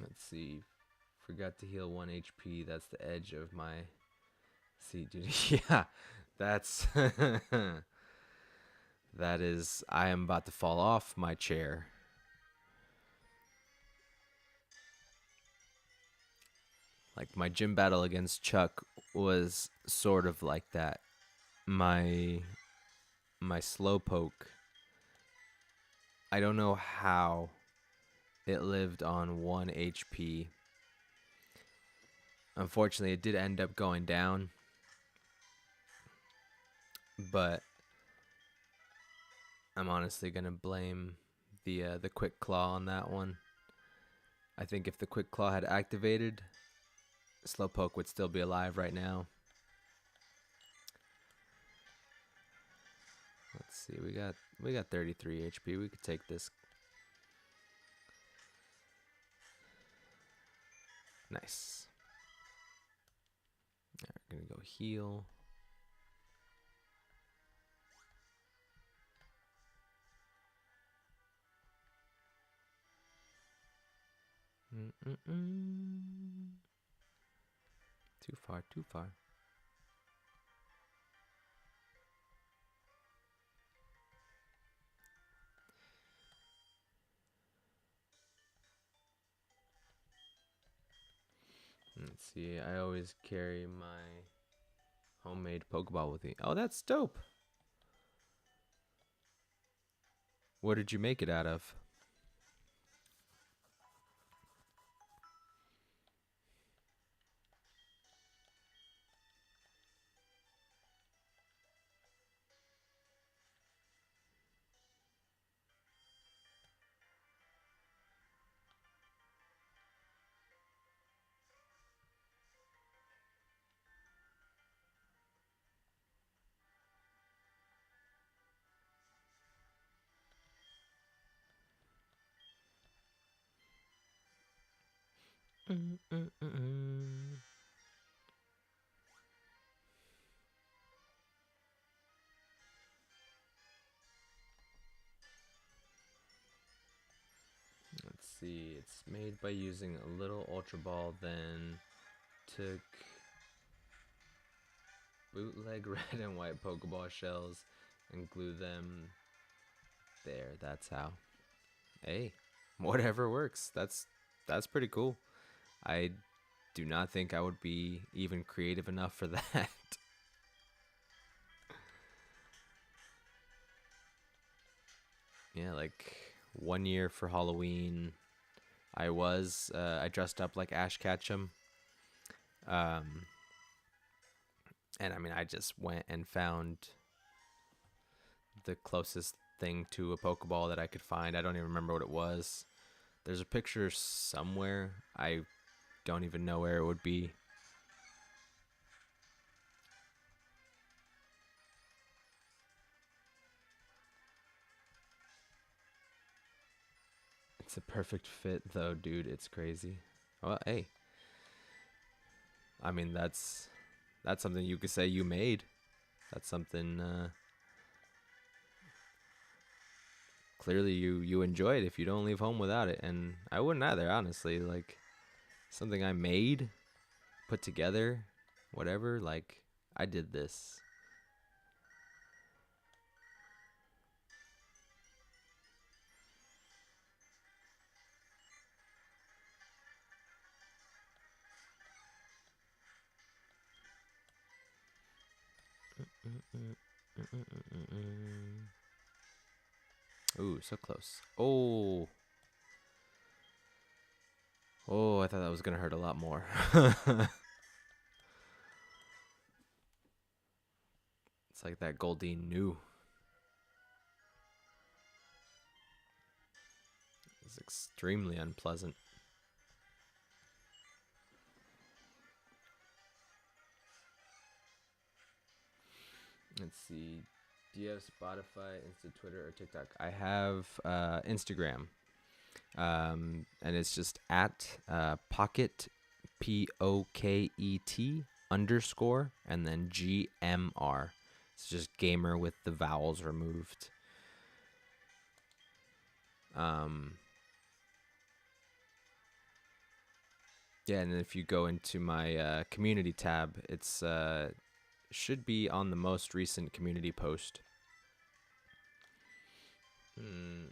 Let's see. Forgot to heal 1 HP. That's the edge of my... See, dude. Yeah, that's... That is... I am about to fall off my chair. Like, my gym battle against Chuck was sort of like that. My Slowpoke, I don't know how it lived on 1 HP. Unfortunately, it did end up going down. But I'm honestly going to blame the Quick Claw on that one. I think if the Quick Claw had activated, Slowpoke would still be alive right now. Let's see, we got 33 HP. We could take this. Nice. All right, we're gonna go heal. Too far, too far. Let's see, I always carry my homemade Pokeball with me. Oh, that's dope. What did you make it out of? Let's see, it's made by using a little Ultra Ball, then took bootleg red and white Pokeball shells and glue them there. That's how. Hey, whatever works. That's pretty cool. I do not think I would be even creative enough for that. Yeah, like 1 year for Halloween, I dressed up like Ash Ketchum. And I mean, I just went and found the closest thing to a Pokeball that I could find. I don't even remember what it was. There's a picture somewhere. I don't even know where it would be. It's a perfect fit, though, dude. It's crazy. Well, hey. I mean, that's something you could say you made. That's something clearly you enjoy it if you don't leave home without it. And I wouldn't either, honestly. Like, something I made, put together, whatever. Like, I did this. Ooh, so close. Oh. Oh, I thought that was going to hurt a lot more. It's like that Goldeen knew. It's extremely unpleasant. Let's see. Do you have Spotify, Insta, Twitter, or TikTok? I have Instagram. And it's just at pocket, POKET _ and then GMR. It's just gamer with the vowels removed. Yeah, and if you go into my community tab, it's should be on the most recent community post. Mm,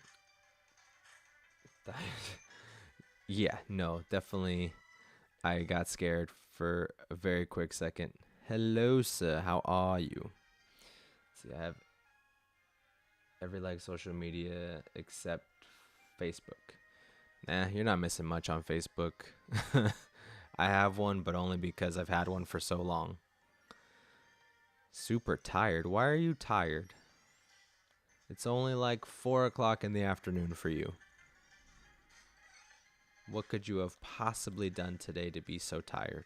yeah, no, definitely. I got scared for a very quick second. Hello, sir. How are you? See, I have every like social media except Facebook. Nah, you're not missing much on Facebook. I have one, but only because I've had one for so long. Super tired. Why are you tired? It's only like 4 o'clock in the afternoon for you. What could you have possibly done today to be so tired?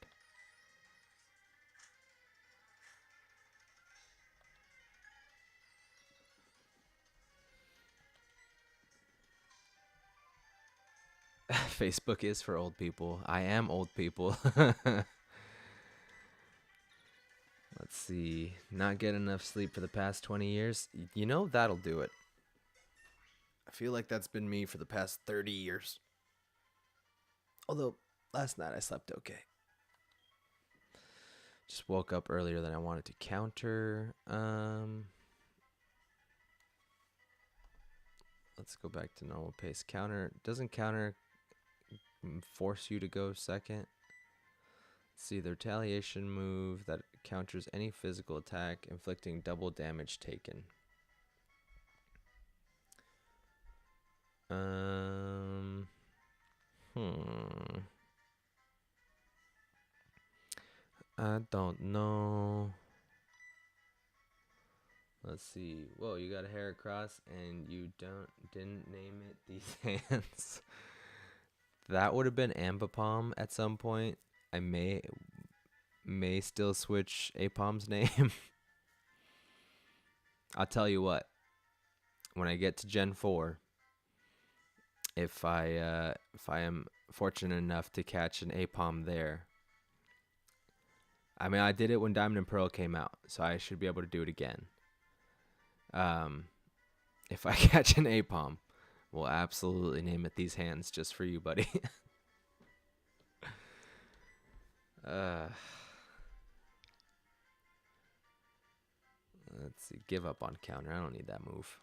Facebook is for old people. I am old people. Let's see. Not get enough sleep for the past 20 years. You know, that'll do it. I feel like that's been me for the past 30 years. Although, last night I slept okay. Just woke up earlier than I wanted to counter. Let's go back to normal pace. Counter. Doesn't counter force you to go second? Let's see, the retaliation move that counters any physical attack, inflicting double damage taken. I don't know. Let's see. Whoa, you got a hair across and you didn't name it these hands. That would have been Ambipom at some point. I may still switch Apom's name. I'll tell you what. When I get to Gen 4, if I am fortunate enough to catch an Apom there. I mean, I did it when Diamond and Pearl came out, so I should be able to do it again. If I catch an Apom, we'll absolutely name it these hands just for you, buddy. Let's see. Give up on counter. I don't need that move.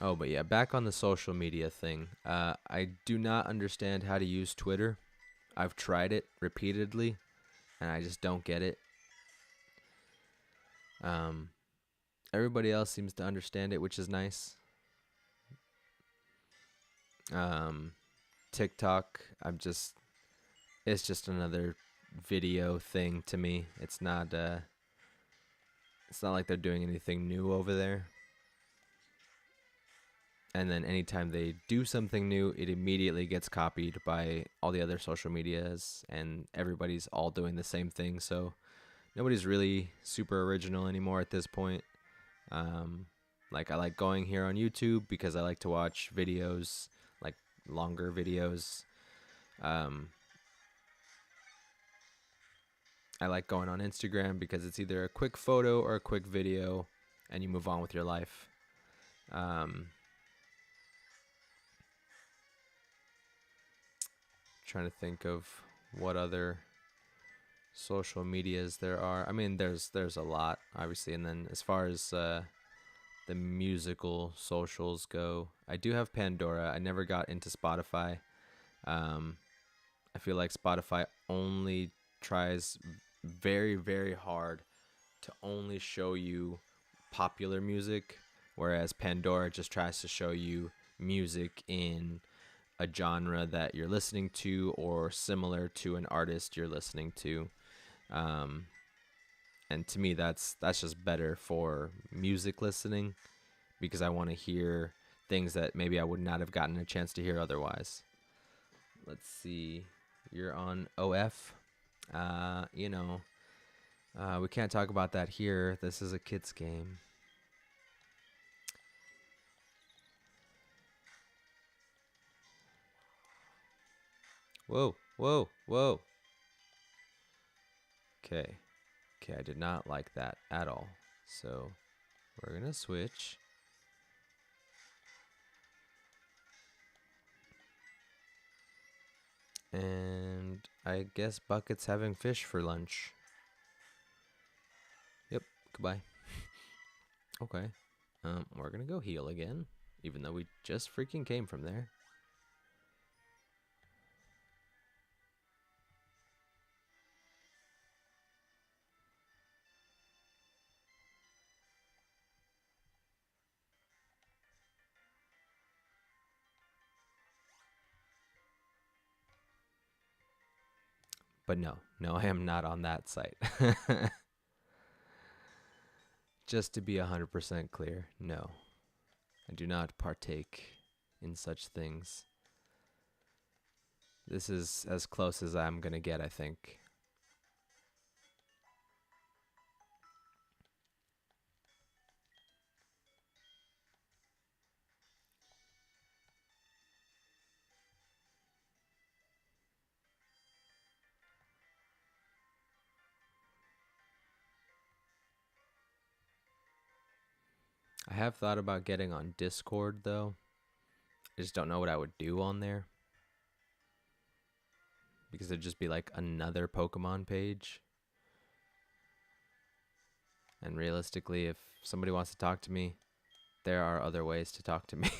Oh, but yeah, back on the social media thing. I do not understand how to use Twitter. I've tried it repeatedly, and I just don't get it. Everybody else seems to understand it, which is nice. TikTok, it's just another video thing to me. It's not like they're doing anything new over there. And then anytime they do something new, it immediately gets copied by all the other social medias, and everybody's all doing the same thing. So nobody's really super original anymore at this point. Like I like going here on YouTube because I like to watch videos, like longer videos. I like going on Instagram because it's either a quick photo or a quick video, and you move on with your life. Trying to think of what other social medias there are. I mean, there's a lot, obviously, and then as far as the musical socials go, I do have Pandora. I never got into Spotify. I feel like Spotify only tries very, very hard to only show you popular music, whereas Pandora just tries to show you music in a genre that you're listening to or similar to an artist you're listening to. And to me, that's just better for music listening, because I want to hear things that maybe I would not have gotten a chance to hear otherwise. Let's see. You're on OF. We can't talk about that here. This is a kid's game. Whoa, whoa, whoa. Okay. Okay, I did not like that at all. So we're gonna switch. And I guess Bucket's having fish for lunch. Yep, goodbye. Okay. We're gonna go heal again, even though we just freaking came from there. But no, I am not on that site. Just to be 100% clear, no. I do not partake in such things. This is as close as I'm gonna get, I think. I have thought about getting on Discord, though. I just don't know what I would do on there. Because it'd just be like another Pokemon page. And realistically, if somebody wants to talk to me, there are other ways to talk to me.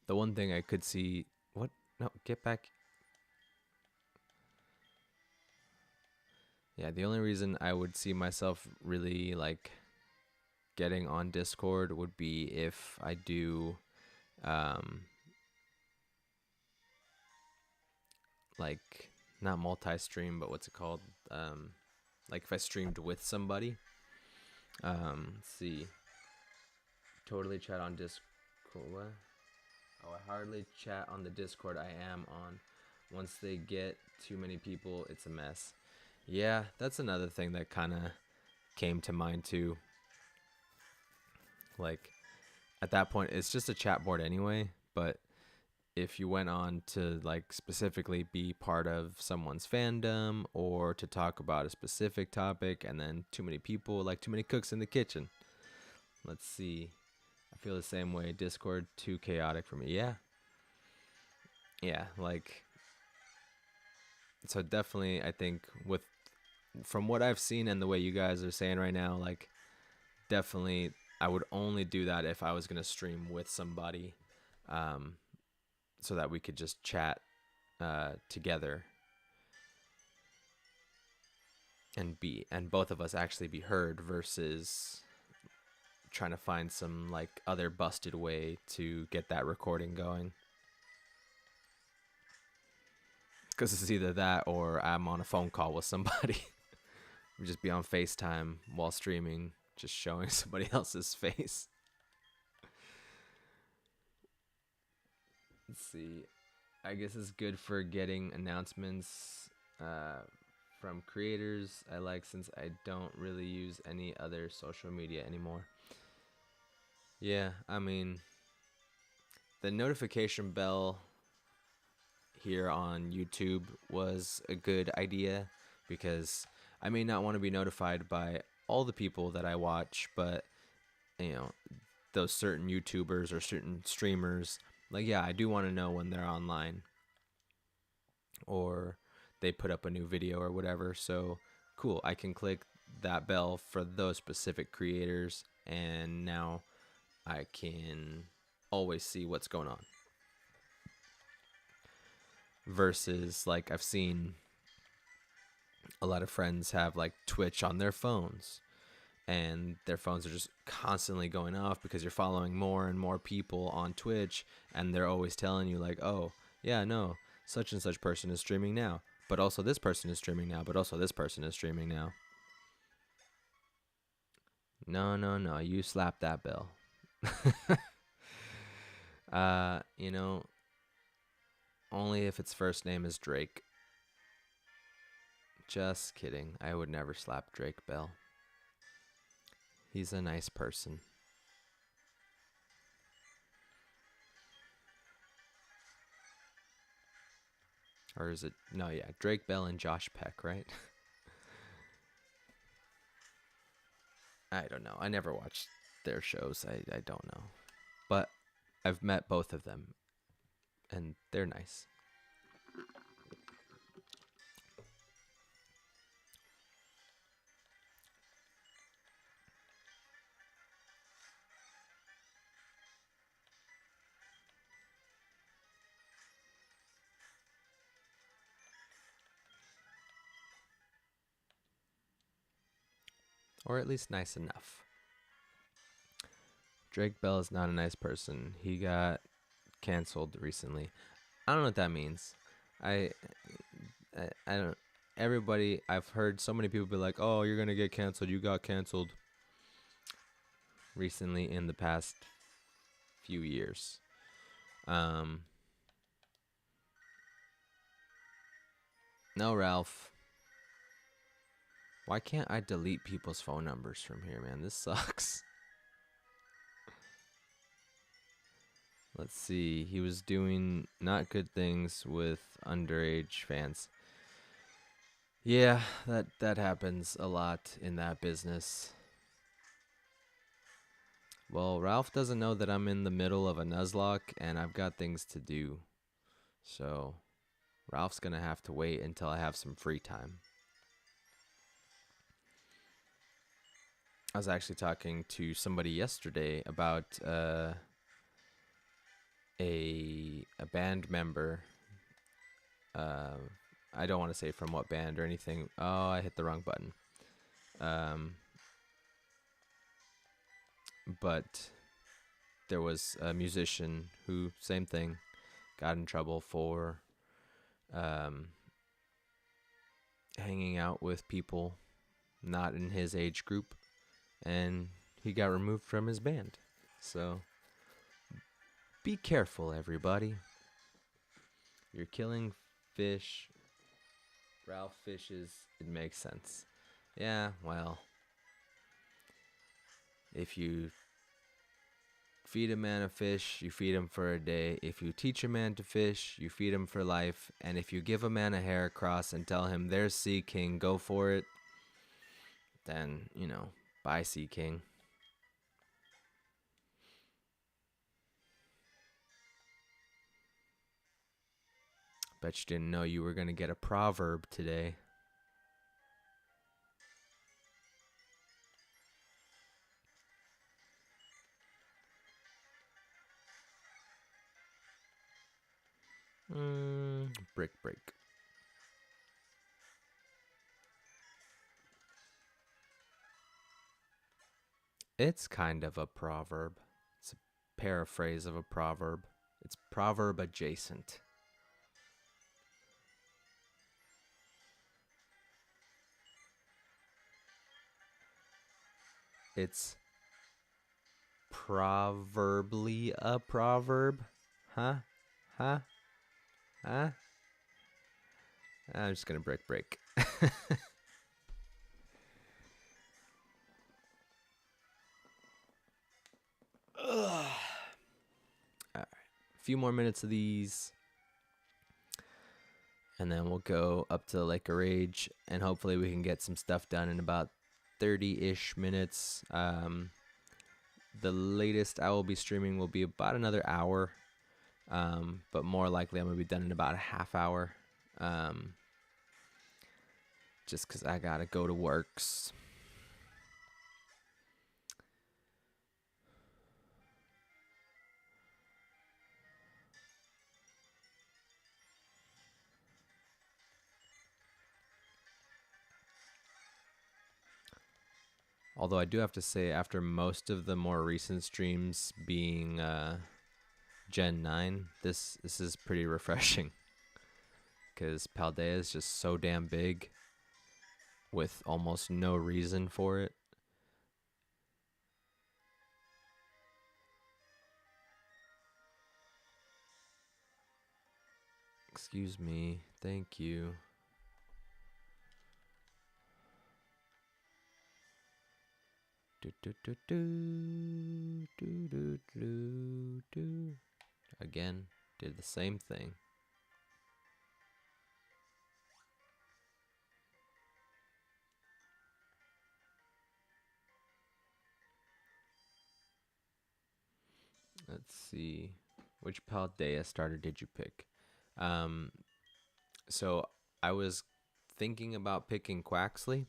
The one thing I could see... What? No, get back. Yeah, the only reason I would see myself really, like, getting on Discord would be if I do, like, not multi-stream, but what's it called? Like, if I streamed with somebody. Let's see. Totally chat on Discord. What? Oh, I hardly chat on the Discord I am on. Once they get too many people, it's a mess. Yeah, that's another thing that kind of came to mind too. Like, at that point, it's just a chat board anyway, but if you went on to, like, specifically be part of someone's fandom or to talk about a specific topic and then too many people, like too many cooks in the kitchen. Let's see. I feel the same way. Discord, too chaotic for me. Yeah, like, so definitely I think from what I've seen and the way you guys are saying right now, like, definitely I would only do that if I was going to stream with somebody, so that we could just chat together and both of us actually be heard versus trying to find some, like, other busted way to get that recording going. Because it's either that or I'm on a phone call with somebody. We just be on FaceTime while streaming, just showing somebody else's face. Let's see. I guess it's good for getting announcements from creators I like, since I don't really use any other social media anymore. Yeah, I mean, the notification bell here on YouTube was a good idea, because I may not want to be notified by all the people that I watch, but, you know, those certain YouTubers or certain streamers, like, yeah, I do want to know when they're online or they put up a new video or whatever. So cool, I can click that bell for those specific creators, and now I can always see what's going on. Versus, like, I've seen a lot of friends have, like, Twitch on their phones, and their phones are just constantly going off because you're following more and more people on Twitch, and they're always telling you, like, oh, yeah, no, such and such person is streaming now, but also this person is streaming now, but also this person is streaming now. No, you slap that bell. You know, only if its first name is Drake. Just kidding. I would never slap Drake Bell. He's a nice person. Or is it? No, yeah. Drake Bell and Josh Peck, right? I don't know. I never watched their shows. I don't know. But I've met both of them, and they're nice. Or at least nice enough. Drake Bell is not a nice person. He got canceled recently. I don't know what that means. I don't. Everybody, I've heard so many people be like, "Oh, you're gonna get canceled. You got canceled." Recently, in the past few years, no, Ralph. Why can't I delete people's phone numbers from here, man? This sucks. Let's see. He was doing not good things with underage fans. Yeah, that happens a lot in that business. Well, Ralph doesn't know that I'm in the middle of a Nuzlocke and I've got things to do. So, Ralph's going to have to wait until I have some free time. I was actually talking to somebody yesterday about a band member. I don't want to say from what band or anything. Oh, I hit the wrong button. But there was a musician who, same thing, got in trouble for hanging out with people not in his age group, and he got removed from his band. So be careful, everybody. You're killing fish. Ralph fishes. It makes sense. Yeah, well, if you feed a man a fish, you feed him for a day. If you teach a man to fish, you feed him for life. And if you give a man a Heracross and tell him, there's Sea King, go for it, then, bye, Sea King. Bet you didn't know you were going to get a proverb today. Brick break. It's kind of a proverb. It's a paraphrase of a proverb. It's proverb adjacent. It's proverbly a proverb. Huh? Huh? Huh? I'm just gonna break. Alright. A few more minutes of these. And then we'll go up to the Lake of Rage, and hopefully we can get some stuff done in about 30-ish minutes. The latest I will be streaming will be about another hour, but more likely I'm going to be done in about a half hour, just because I got to go to works. Although I do have to say, after most of the more recent streams being Gen 9, this is pretty refreshing. Because Paldea is just so damn big with almost no reason for it. Excuse me. Thank you. Do, do, do, do, do, do, do, do. Again, did the same thing. Let's see. Which Paldea starter did you pick? Um, so I was thinking about picking Quaxley,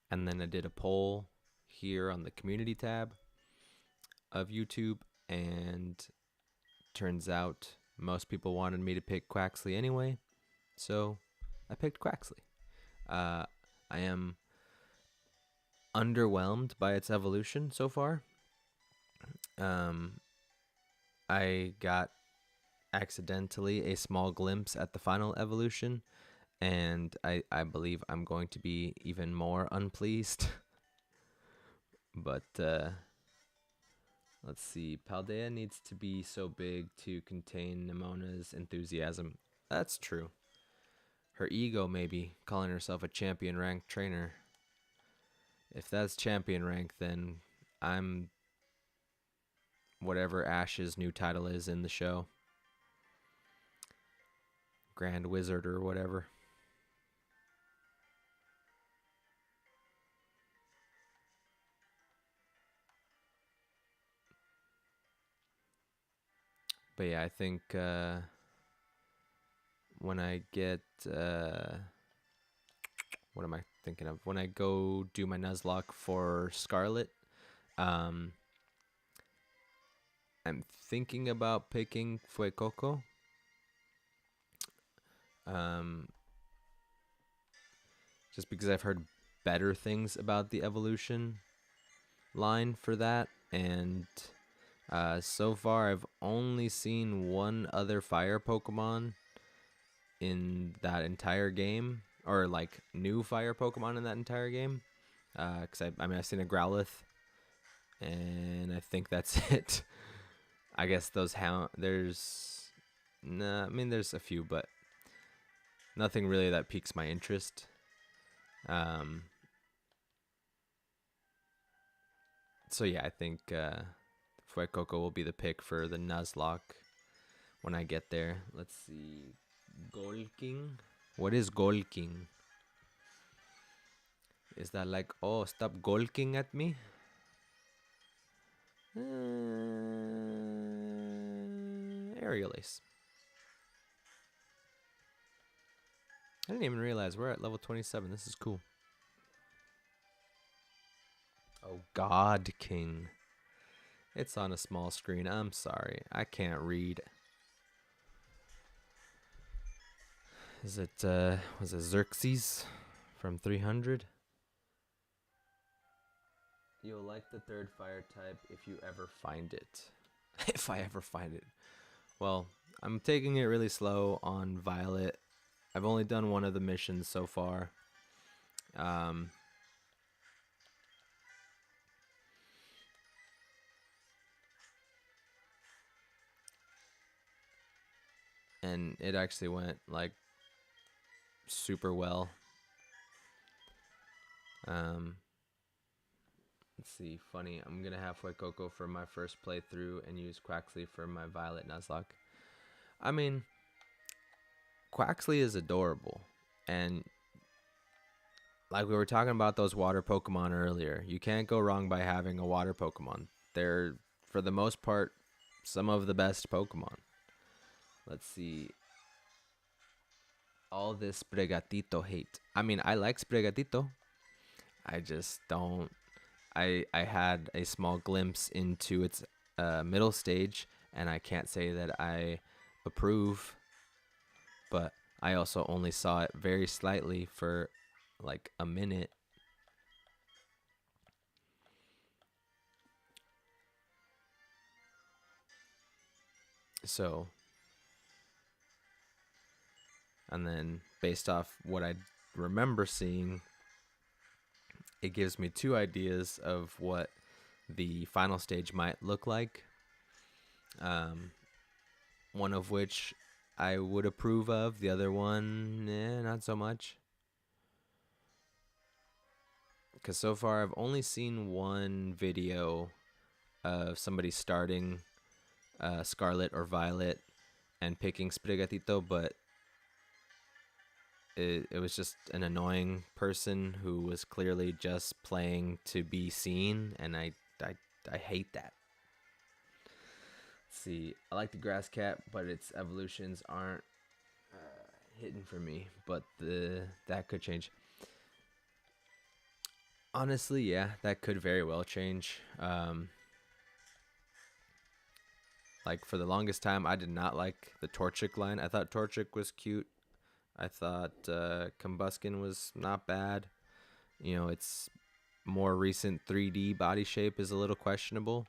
and then I did a poll here on the community tab of YouTube, and turns out most people wanted me to pick Quaxley anyway, so I picked Quaxley. I am underwhelmed by its evolution so far. I got accidentally a small glimpse at the final evolution, and I believe I'm going to be even more unpleased. But let's see. Paldea needs to be so big to contain Nemona's enthusiasm. That's true. Her ego, maybe, calling herself a champion rank trainer. If that's champion rank, then I'm whatever Ash's new title is in the show. Grand Wizard or whatever. But yeah, I think when I get what am I thinking of? When I go do my Nuzlocke for Scarlet, I'm thinking about picking Fuecoco. Just because I've heard better things about the evolution line for that, and so far I've only seen one other fire Pokemon in that entire game, or like new fire Pokemon in that entire game. Because I've seen a Growlithe, and I think that's it. I guess there's there's a few, but nothing really that piques my interest. So yeah, I think Fuecoco will be the pick for the Nuzlocke when I get there. Let's see. Golking? What is golking? Is that like, oh, stop golking at me? Aerial Ace. I didn't even realize we're at level 27. This is cool. Oh, God King. It's on a small screen. I'm sorry. I can't read. Was it Xerxes from 300? You'll like the third fire type if you ever find it. If I ever find it. Well, I'm taking it really slow on Violet. I've only done one of the missions so far. And it actually went like super well. Let's see, funny. I'm gonna have Fuecoco for my first playthrough and use Quaxley for my Violet Nuzlocke. I mean, Quaxley is adorable, and like we were talking about those water Pokemon earlier, you can't go wrong by having a water Pokemon. They're, for the most part, some of the best Pokemon. Let's see. All this Sprigatito hate. I mean, I like Sprigatito. I just don't. I had a small glimpse into its middle stage, and I can't say that I approve. But I also only saw it very slightly for like a minute. So, and then based off what I remember seeing, it gives me two ideas of what the final stage might look like. One of which I would approve of, the other one, not so much. Because so far I've only seen one video of somebody starting Scarlet or Violet and picking Sprigatito, but it was just an annoying person who was clearly just playing to be seen, and I hate that. Let's see, I like the Grass Cat, but its evolutions aren't hitting for me, but that could change. Honestly, yeah, that could very well change. Like, for the longest time, I did not like the Torchic line. I thought Torchic was cute. I thought Combuskin was not bad. You know, its more recent 3D body shape is a little questionable.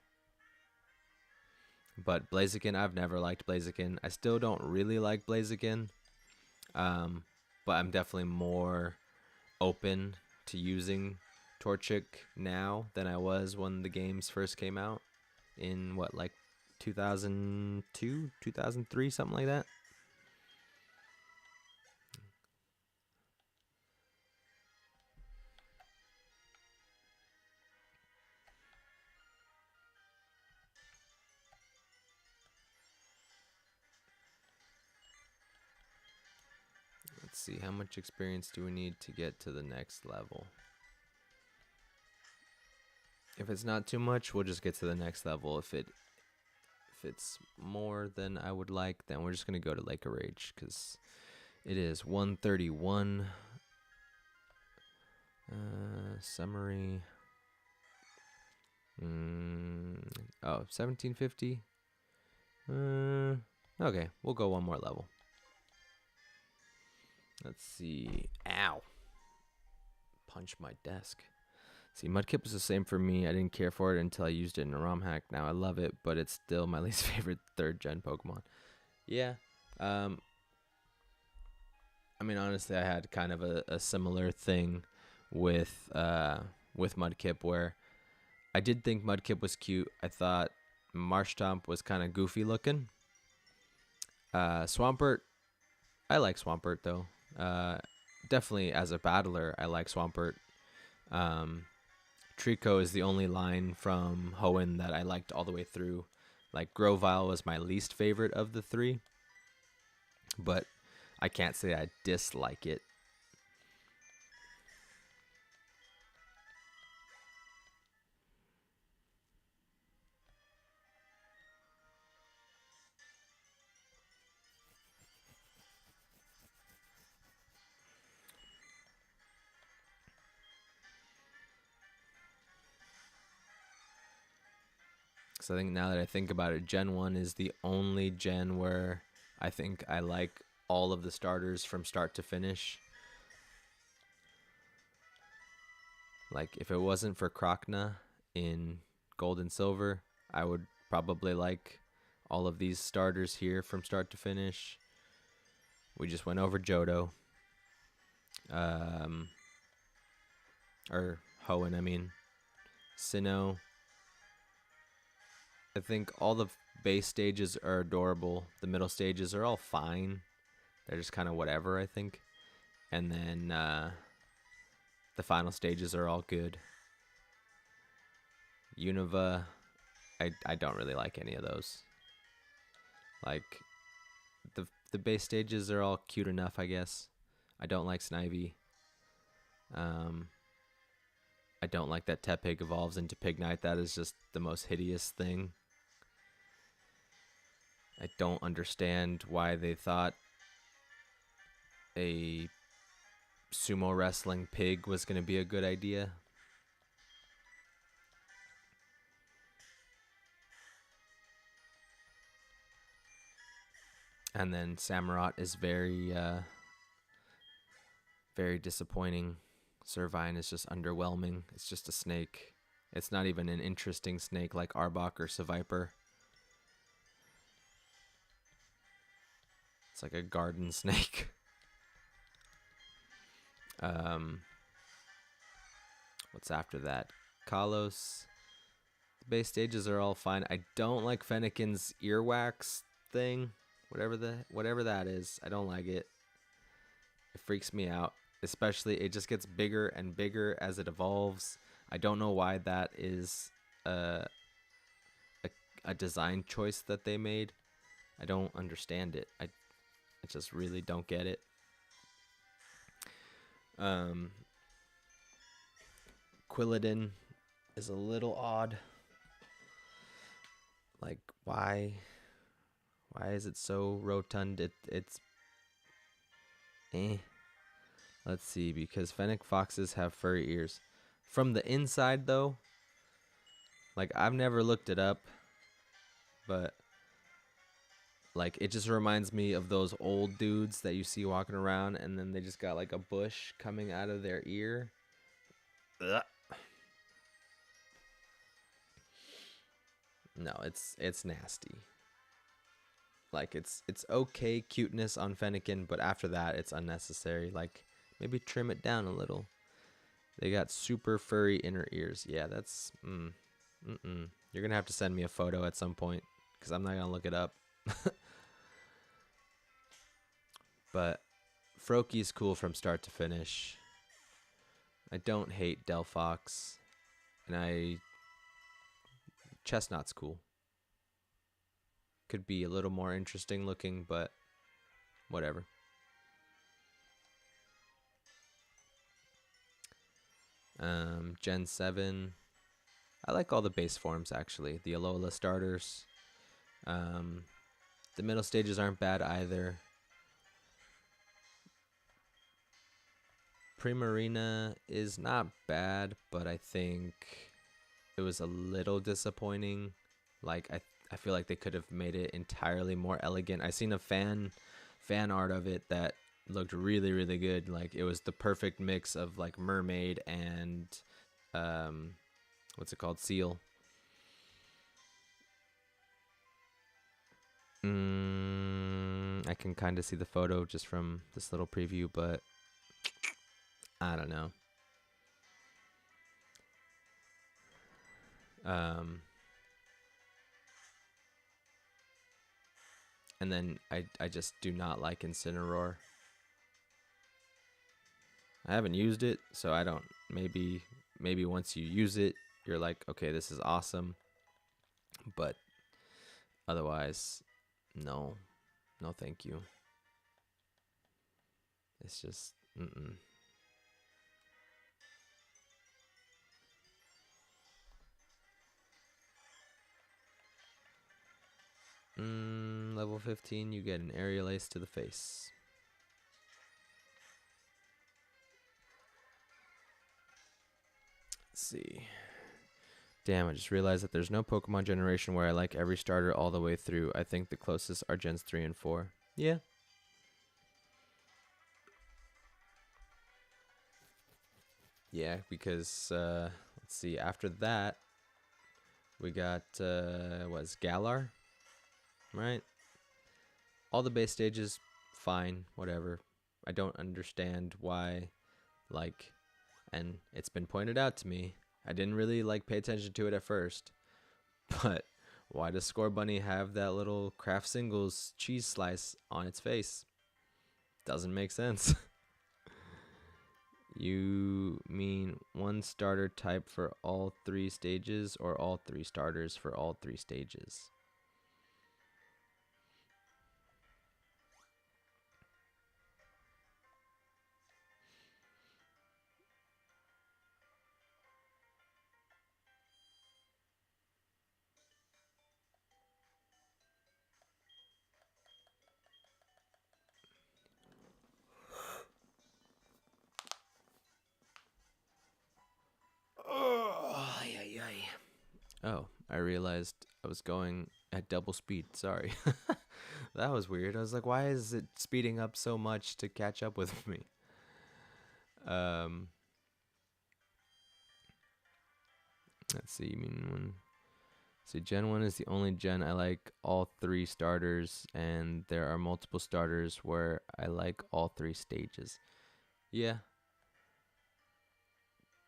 But Blaziken, I've never liked Blaziken. I still don't really like Blaziken. But I'm definitely more open to using Torchic now than I was when the games first came out in, what, like 2002, 2003, something like that. Let's see, how much experience do we need to get to the next level? If it's not too much, we'll just get to the next level. If it's more than I would like, then we're just gonna go to Lake of Rage, because it is 131. Summary. 1750. Okay, we'll go one more level. Let's see. Ow. Punch my desk. See, Mudkip was the same for me. I didn't care for it until I used it in a ROM hack. Now I love it, but it's still my least favorite 3rd gen Pokemon. Yeah. I mean, honestly, I had kind of a similar thing with Mudkip, where I did think Mudkip was cute. I thought Marshtomp was kind of goofy looking. Swampert, I like Swampert though. Definitely as a battler, I like Swampert. Trico is the only line from Hoenn that I liked all the way through. Like, Grovyle was my least favorite of the 3, but I can't say I dislike it. So I think now that I think about it, Gen 1 is the only gen where I think I like all of the starters from start to finish. Like, if it wasn't for Krokna in Gold and Silver, I would probably like all of these starters here from start to finish. We just went over Johto. Or Hoenn, I mean. Sinnoh. I think all the base stages are adorable. The middle stages are all fine. They're just kind of whatever, I think. And then the final stages are all good. Unova, I don't really like any of those. Like, the base stages are all cute enough, I guess. I don't like Snivy. I don't like that Tepig evolves into Pignite. That is just the most hideous thing. I don't understand why they thought a sumo wrestling pig was going to be a good idea. And then Samurott is very disappointing. Servine is just underwhelming. It's just a snake. It's not even an interesting snake like Arbok or Seviper. It's like a garden snake. What's after that? Kalos. The base stages are all fine. I don't like Fennekin's earwax thing. Whatever that is. I don't like it. It freaks me out. especially it just gets bigger and bigger as it evolves. I don't know why that is a, a design choice that they made. I don't understand it. I just really don't get it. Quilladin is a little odd. Like, why is it so rotund? It's Let's see, because fennec foxes have furry ears. From the inside though, like I've never looked it up, but like it just reminds me of those old dudes that you see walking around and then they just got like a bush coming out of their ear. Ugh. No, it's nasty. Like it's okay cuteness on Fennekin, but after that it's unnecessary. Like maybe trim it down a little. They got super furry inner ears. Yeah, that's You're gonna have to send me a photo at some point because I'm not gonna look it up. But Froaki's cool from start to finish. I don't hate Delphox, and Chestnut's cool. Could be a little more interesting looking, but whatever. Gen 7. I like all the base forms actually. The Alola starters. The middle stages aren't bad either. Primarina is not bad, but I think it was a little disappointing. Like I feel like they could have made it entirely more elegant. I seen a fan art of it that looked really, really good. Like it was the perfect mix of like mermaid and what's it called? Seal. I can kind of see the photo just from this little preview, but I don't know. And then I just do not like Incineroar. I haven't used it, so I don't. Maybe once you use it, you're like, okay, this is awesome. But otherwise, no, thank you. It's just Level 15, you get an aerial ace to the face. Let's see. Damn, I just realized that there's no Pokemon generation where I like every starter all the way through. I think the closest are Gens 3 and 4. Yeah. Yeah, because, let's see, after that, we got, Galar? Right? All the base stages, fine, whatever. I don't understand why, like, and it's been pointed out to me, I didn't really, like, pay attention to it at first, but why does Scorbunny have that little Kraft Singles cheese slice on its face? Doesn't make sense. You mean one starter type for all 3 stages, or all 3 starters for all 3 stages? Oh, I realized I was going at double speed. Sorry. That was weird. I was like, why is it speeding up so much to catch up with me? Let's see. You mean when? See, Gen 1 is the only gen I like all 3 starters, and there are multiple starters where I like all 3 stages. Yeah.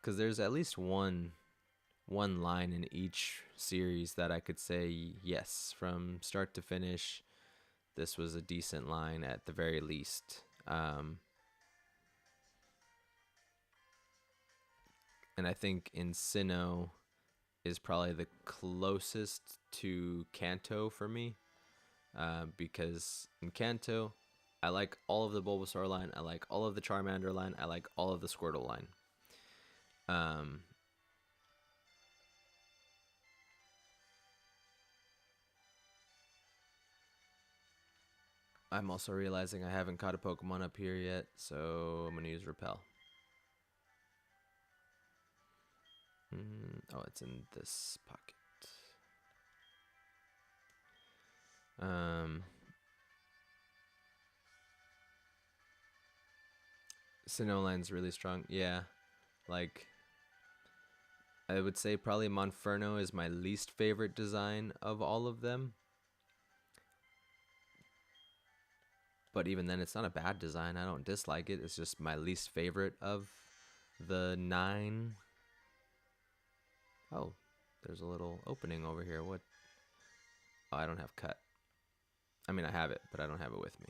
Because there's at least one line in each series that I could say, yes, from start to finish, this was a decent line at the very least. And I think in Sinnoh is probably the closest to Kanto for me, because in Kanto, I like all of the Bulbasaur line, I like all of the Charmander line, I like all of the Squirtle line. I'm also realizing I haven't caught a Pokemon up here yet, so I'm going to use Repel. Oh, it's in this pocket. Sinnoh line's really strong. Yeah, like, I would say probably Monferno is my least favorite design of all of them. But even then, it's not a bad design. I don't dislike it. It's just my least favorite of the 9. Oh, there's a little opening over here. What? Oh, I don't have cut. I mean, I have it, but I don't have it with me.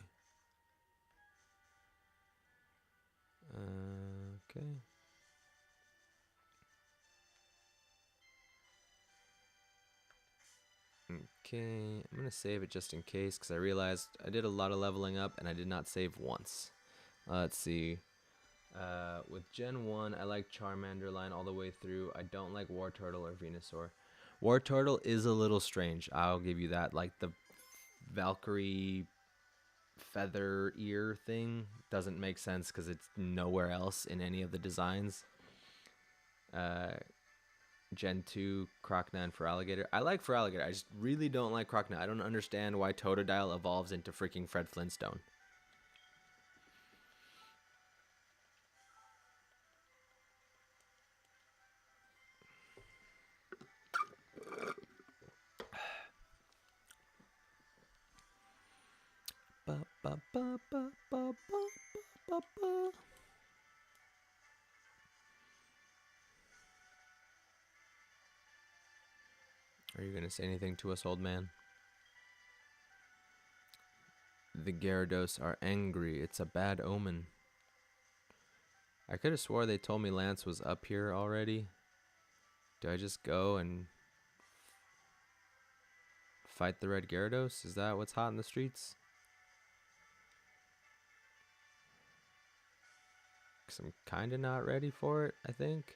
Okay. Okay, I'm going to save it just in case, because I realized I did a lot of leveling up and I did not save once. Let's see. With Gen 1, I like Charmander line all the way through. I don't like Wartortle or Venusaur. Wartortle is a little strange, I'll give you that. Like, the Valkyrie feather ear thing doesn't make sense because it's nowhere else in any of the designs. Gen 2, Croconaw, and Feraligatr. I like Feraligatr. I just really don't like Croconaw. I don't understand why Totodile evolves into freaking Fred Flintstone. Are you going to say anything to us, old man? The Gyarados are angry. It's a bad omen. I could have swore they told me Lance was up here already. Do I just go and fight the red Gyarados? Is that what's hot in the streets? Because I'm kind of not ready for it, I think.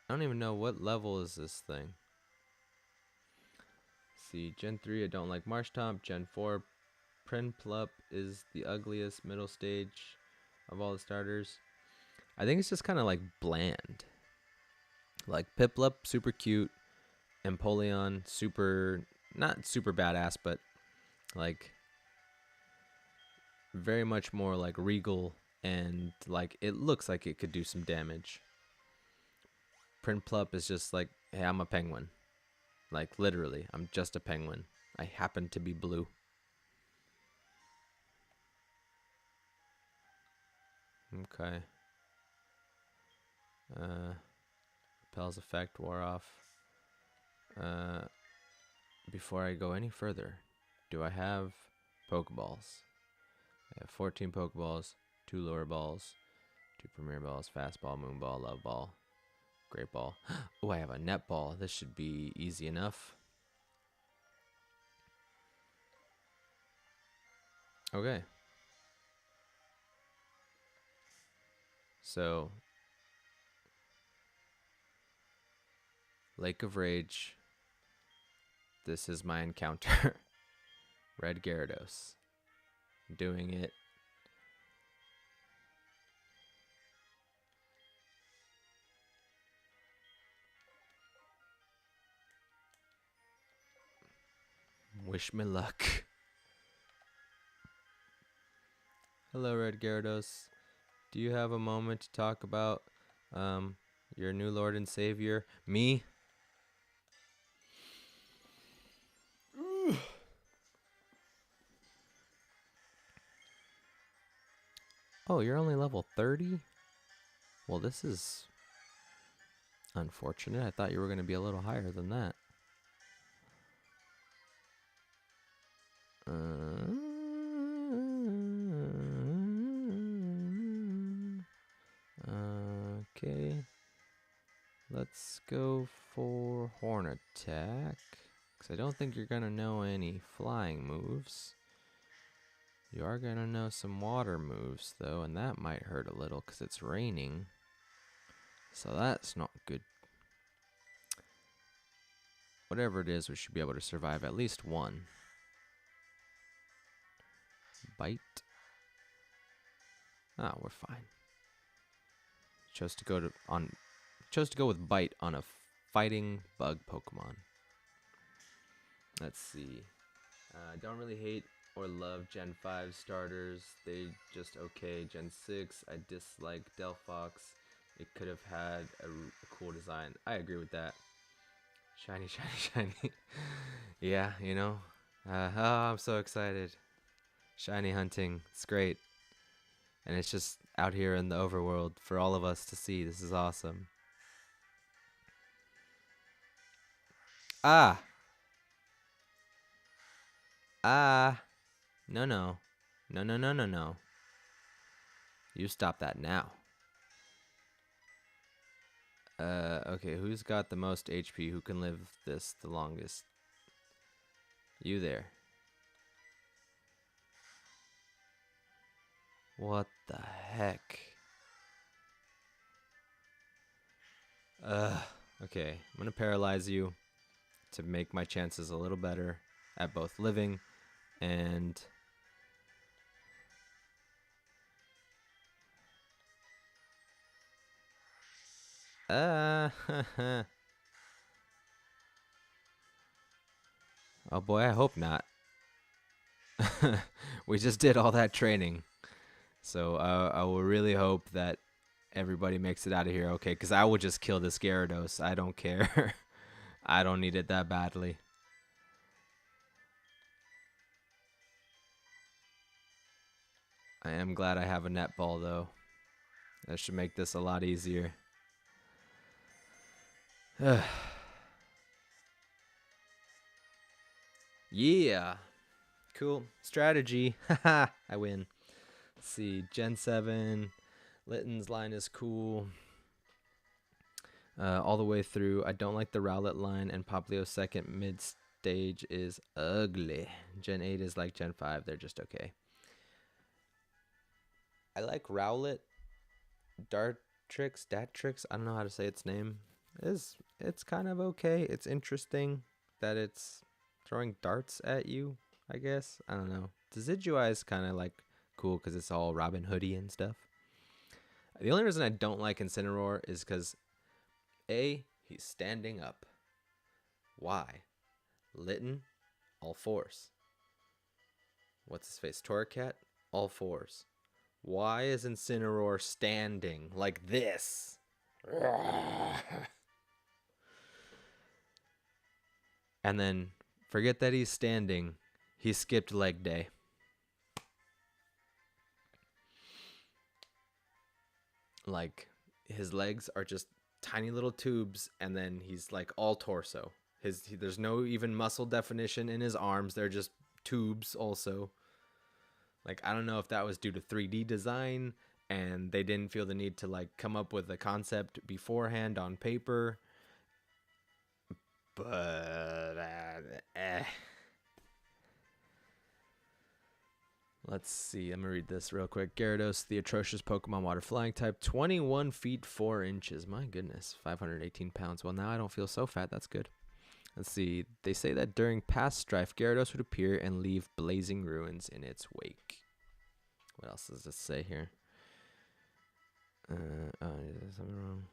I don't even know what level is this thing. See, Gen 3, I don't like Marshtomp. Gen 4, Prinplup is the ugliest middle stage of all the starters. I think it's just kind of like bland. Like Piplup, super cute. Empoleon, super, not super badass, but like very much more like regal, and like it looks like it could do some damage. Prinplup is just like, hey, I'm a penguin. Like, literally, I'm just a penguin. I happen to be blue. Okay. Repel's effect wore off. Before I go any further, do I have Pokeballs? I have 14 Pokeballs, 2 Lure Balls, 2 Premier Balls, Fastball, Moonball, Love Ball, Great Ball. Oh, I have a Net Ball. This should be easy enough. Okay. So, Lake of Rage. This is my encounter. Red Gyarados. Doing it. Wish me luck. Hello, Red Gyarados. Do you have a moment to talk about your new Lord and Savior? Me? Oh, you're only level 30? Well, this is unfortunate. I thought you were going to be a little higher than that. Okay. Let's go for Horn Attack. Because I don't think you're going to know any flying moves. You are going to know some water moves, though, and that might hurt a little because it's raining. So that's not good. Whatever it is, we should be able to survive at least one. Bite. Ah, we're fine. Chose to go with Bite on a fighting bug Pokemon. Let's see. Don't really hate or love Gen 5 starters. They just okay. Gen 6, I dislike Delphox. It could have had a cool design. I agree with that. Shiny, shiny, shiny. Yeah, you know. Oh, I'm so excited. Shiny hunting. It's great. And it's just out here in the overworld for all of us to see. This is awesome. Ah! Ah! No, no. No, no, no, no, no. You stop that now. Okay, who's got the most HP? Who can live this the longest? You there. What the heck? Okay, I'm gonna paralyze you to make my chances a little better at both living and... oh boy, I hope not. We just did all that training. So I will really hope that everybody makes it out of here okay, because I will just kill this Gyarados. I don't care. I don't need it that badly. I am glad I have a netball, though. That should make this a lot easier. Yeah. Cool. Strategy. Haha. I win. Let's see. Gen 7. Litten's line is cool. All the way through. I don't like the Rowlet line, and Poplio's second mid-stage is ugly. Gen 8 is like Gen 5. They're just okay. I like Rowlet. Datrix. I don't know how to say its name. It's kind of okay. It's interesting that it's throwing darts at you, I guess. I don't know. Decidueye is kind of like cool because it's all Robin Hoodie and stuff. The only reason I don't like Incineroar is because A, he's standing up. Why? Litten, all fours. What's his face? Torracat, all fours. Why is Incineroar standing like this? And then, forget that he's standing. He skipped leg day. Like, his legs are just tiny little tubes, and then he's like all torso. There's no even muscle definition in his arms. They're just tubes also. Like, I don't know if that was due to 3D design and they didn't feel the need to like come up with a concept beforehand on paper. But let's see. I'm gonna read this real quick. Gyarados, the atrocious Pokemon, water flying type, 21 feet 4 inches. My goodness, 518 pounds. Well, now I don't feel so fat. That's good. Let's see. They say that during past strife, Gyarados would appear and leave blazing ruins in its wake. What else does it say here? Is something wrong?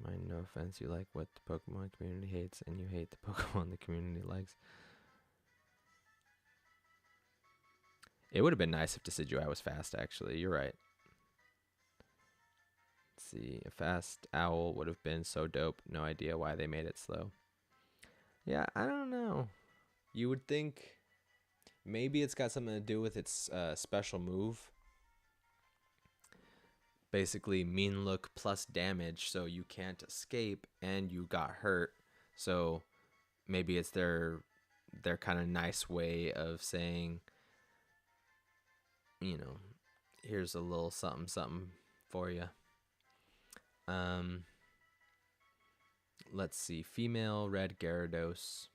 Mind, no offense. You like what the Pokemon community hates, and you hate the Pokemon the community likes. It would have been nice if Decidueye was fast, actually. You're right. Let's see. A fast owl would have been so dope. No idea why they made it slow. Yeah, I don't know. You would think maybe it's got something to do with its special move. Basically, mean look plus damage, so you can't escape, and you got hurt. So maybe it's their kind of nice way of saying, you know, here's a little something something for you. Um, let's see. Female red Gyarados.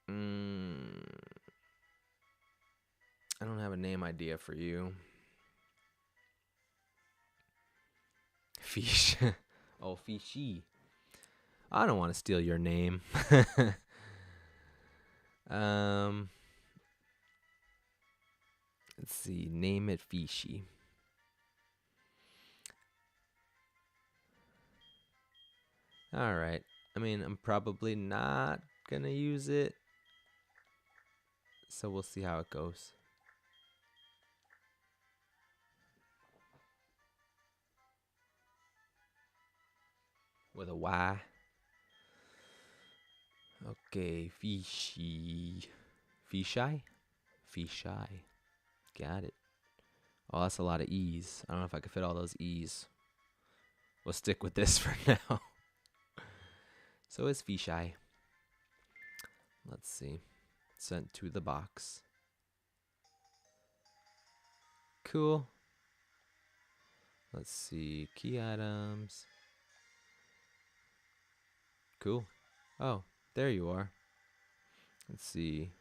Mm, I don't have a name idea for you. Fish. Oh, Fishy. I don't want to steal your name. um, let's see. Name it Fishy. All right. I mean, I'm probably not gonna use it, so we'll see how it goes. With a Y. Okay, Fishy. Fishy? Fishy. Got it. Oh, that's a lot of E's. I don't know if I could fit all those E's. We'll stick with this for now. So it's Fishy. Let's see. Sent to the box. Cool. Let's see. Key items. Cool. Oh, there you are. Let's see.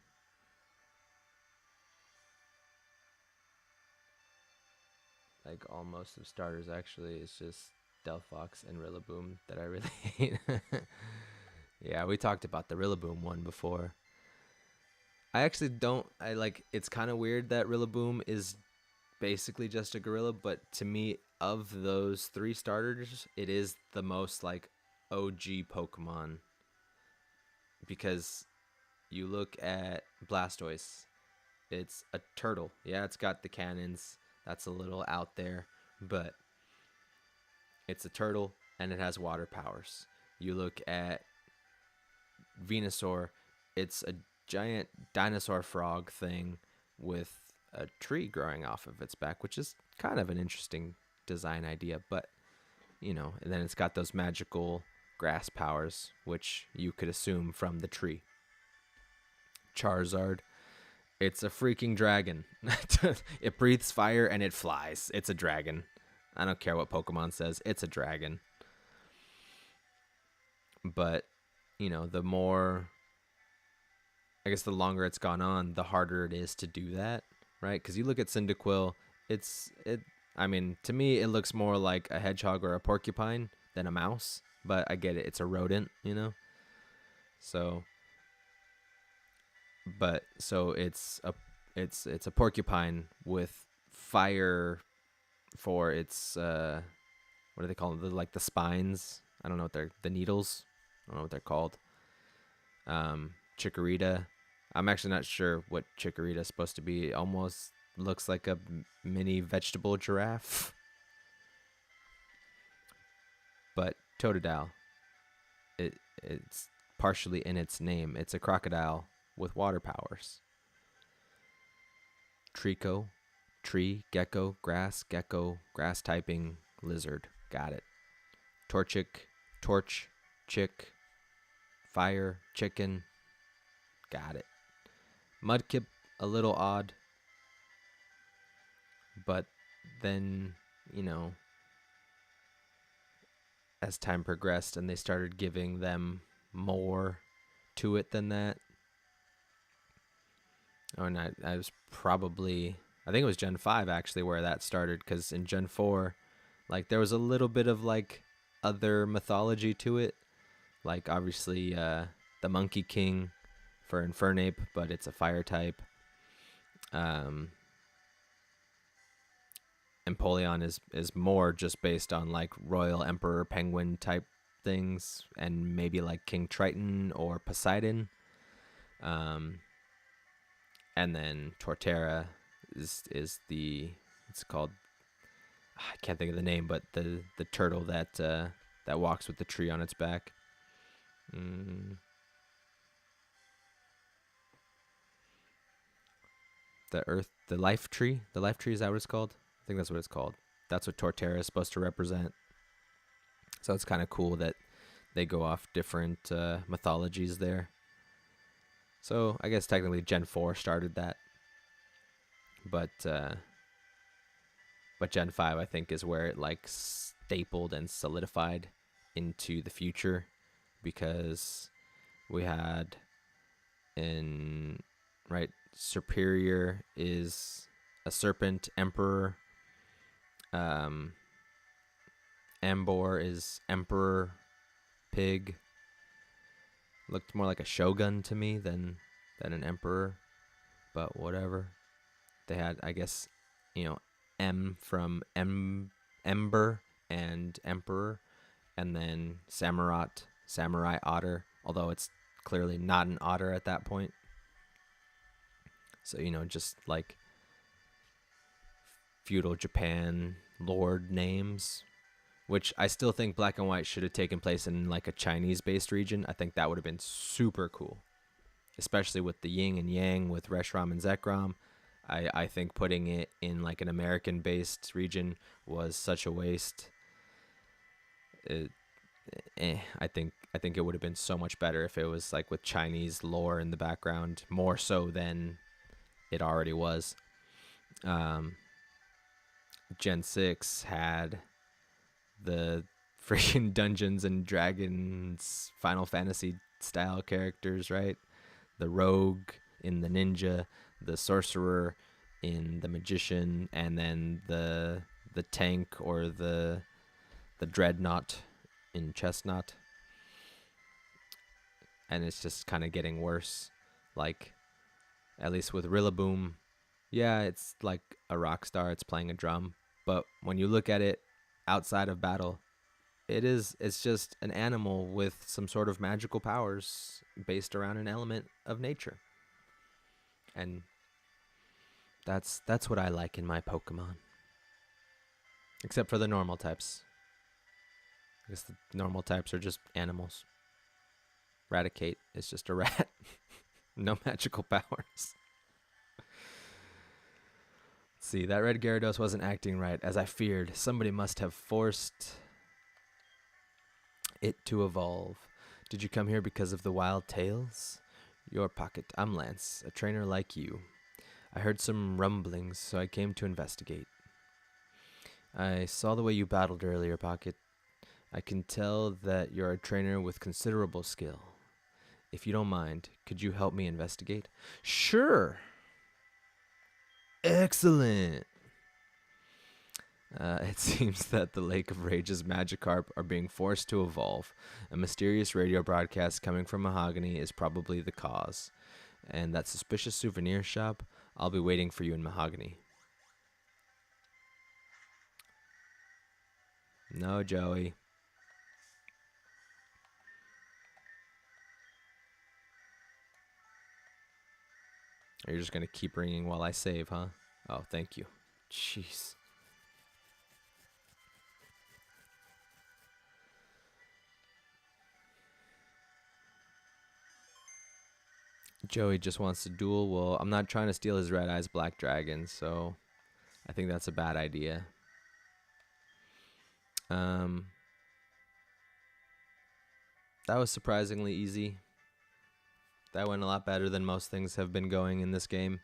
Like almost of starters, actually, it's just Delphox and Rillaboom that I really hate. Yeah, we talked about the Rillaboom one before. I actually don't. I like. It's kind of weird that Rillaboom is basically just a gorilla, but to me, of those 3 starters, it is the most like OG Pokemon, because you look at Blastoise, it's a turtle. Yeah, it's got the cannons. That's a little out there, but it's a turtle and it has water powers. You look at Venusaur, it's a giant dinosaur frog thing with a tree growing off of its back, which is kind of an interesting design idea, but you know, and then it's got those magical grass powers, which you could assume from the tree. Charizard, it's a freaking dragon. It breathes fire and it flies. It's a dragon. I don't care what Pokemon says. It's a dragon. But, you know, the more, I guess the longer it's gone on, the harder it is to do that, right? Because you look at Cyndaquil, I mean, to me, it looks more like a hedgehog or a porcupine than a mouse. But I get it. It's a rodent, you know? So it's a porcupine with fire for its what do they call them? Like the spines. I don't know what they're, the needles. I don't know what they're called. Chikorita. I'm actually not sure what Chikorita is supposed to be. It almost looks like a mini vegetable giraffe. But Totodile, it's partially in its name. It's a crocodile with water powers. Trico, tree, gecko, grass typing, lizard. Got it. Torchic, torch, chick, fire, chicken. Got it. Mudkip, a little odd. But then, you know, as time progressed and they started giving them more to it than that. Oh, and I was probably, I think it was Gen 5 actually where that started, because in Gen 4, like there was a little bit of like other mythology to it. Like obviously the Monkey King for Infernape, but it's a fire type. Empoleon is more just based on like Royal Emperor Penguin type things, and maybe like King Triton or Poseidon. And then Torterra is the, it's called, I can't think of the name, but the turtle that that walks with the tree on its back. The life tree. The life tree, is that what it's called? I think that's what it's called. That's what Torterra is supposed to represent. So it's kind of cool that they go off different mythologies there. So I guess technically Gen 4 started that. But Gen 5 I think is where it like stapled and solidified into the future, because we had in right Superior is a serpent emperor, um Ambor is emperor pig. Looked more like a shogun to me than an emperor, but whatever. They had, I guess, M from Ember and Emperor, and then Samurai Otter, although it's clearly not an otter at that point. So, just like feudal Japan lord names, which I still think Black and White should have taken place in like a Chinese-based region. I think that would have been super cool, especially with the yin and yang with Reshram and Zekrom. I think putting it in like an American-based region was such a waste. I think it would have been so much better if it was like with Chinese lore in the background, more so than it already was. Gen 6 had the freaking Dungeons and Dragons Final Fantasy style characters, right? The rogue in the ninja, the sorcerer in the magician, and then the tank or the dreadnought in chestnut. And it's just kind of getting worse. Like, at least with Rillaboom, yeah, it's like a rock star, it's playing a drum, but when you look at it outside of battle, it's just an animal with some sort of magical powers based around an element of nature. And that's what I like in my Pokemon. Except for the normal types. I guess the normal types are just animals. Raticate is just a rat. No magical powers. See, that red Gyarados wasn't acting right, as I feared. Somebody must have forced it to evolve. Did you come here because of the wild tales? Your Pocket, I'm Lance, a trainer like you. I heard some rumblings, so I came to investigate. I saw the way you battled earlier, Pocket. I can tell that you're a trainer with considerable skill. If you don't mind, could you help me investigate? Sure. Excellent. It seems that the Lake of Rage's Magikarp are being forced to evolve. A mysterious radio broadcast coming from Mahogany is probably the cause. And that suspicious souvenir shop, I'll be waiting for you in Mahogany. No, Joey. You're just going to keep ringing while I save, huh? Oh, thank you. Jeez. Joey just wants to duel. Well, I'm not trying to steal his Red Eyes Black Dragon, so I think that's a bad idea. That was surprisingly easy. That went a lot better than most things have been going in this game.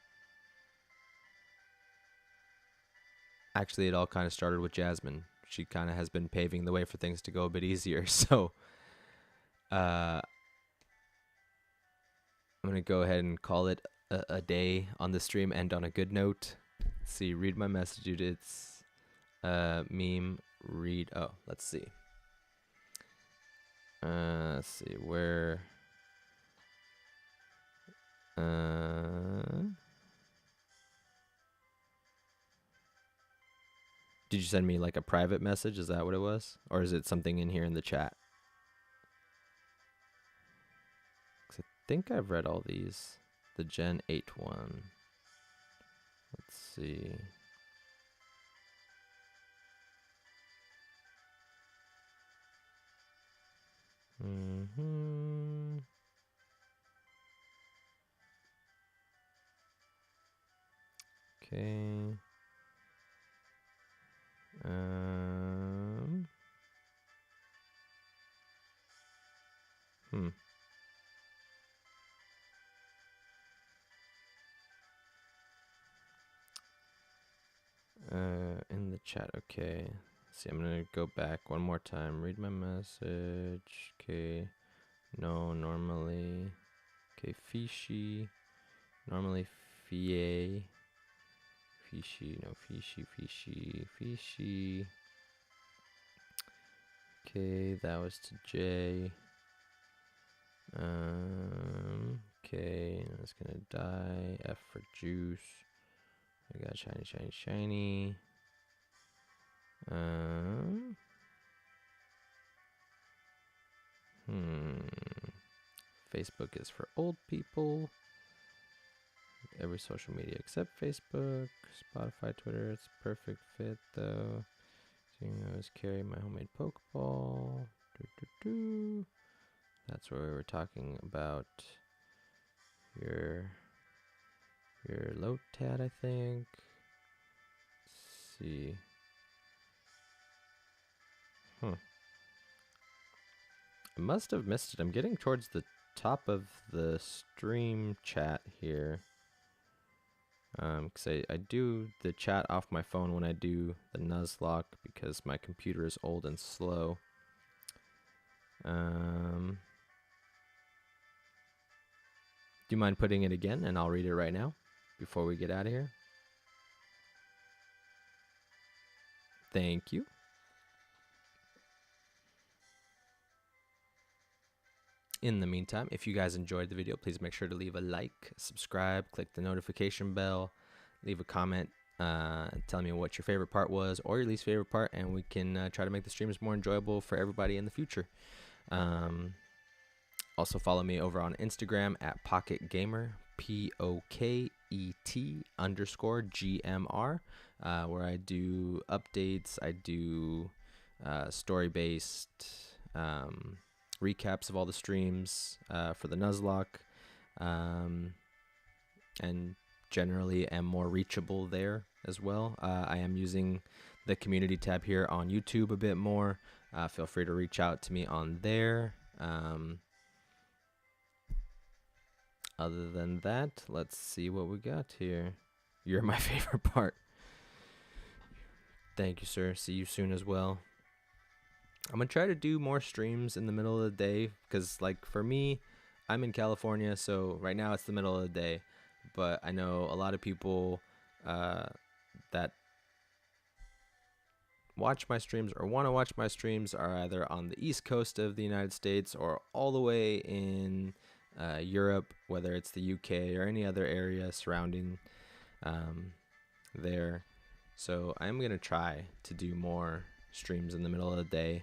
Actually, it all kind of started with Jasmine. She kind of has been paving the way for things to go a bit easier. So, I'm going to go ahead and call it a day on the stream, end on a good note. Let's see, read my message. It's meme read. Oh, let's see. Let's see where. Did you send me like a private message? Is that what it was? Or is it something in here in the chat? 'Cause I think I've read all these. The Gen 8 one. Let's see. Okay. chat. Okay. See, I'm gonna go back one more time. Read my message. Okay. No, normally. Okay, fishy. Normally, fie. Fishy. No, fishy. Okay, that was to J. Okay, that's gonna die. F for juice. I got shiny. Facebook is for old people. Every social media except Facebook, Spotify, Twitter. It's a perfect fit though. Seeing I was carrying my homemade Pokeball. That's where we were talking about your Lotad, I think. Let's see. I must have missed it. I'm getting towards the top of the stream chat here. Because I do the chat off my phone when I do the Nuzlocke because my computer is old and slow. Do you mind putting it again and I'll read it right now before we get out of here? Thank you. In the meantime, if you guys enjoyed the video, please make sure to leave a like, subscribe, click the notification bell, leave a comment telling me what your favorite part was or your least favorite part, and we can try to make the streams more enjoyable for everybody in the future. Also follow me over on Instagram at Pocket Gamer, POKET_GMR, where I do updates, I do story-based recaps of all the streams for the Nuzlocke, and generally am more reachable there as well. I am using the community tab here on YouTube a bit more. Feel free to reach out to me on there. Other than that, let's see what we got here. You're my favorite part. Thank you, sir. See you soon as well. I'm going to try to do more streams in the middle of the day because, like, for me, I'm in California, so right now it's the middle of the day. But I know a lot of people that watch my streams or want to watch my streams are either on the East Coast of the United States or all the way in Europe, whether it's the UK or any other area surrounding there. So I'm going to try to do more streams in the middle of the day.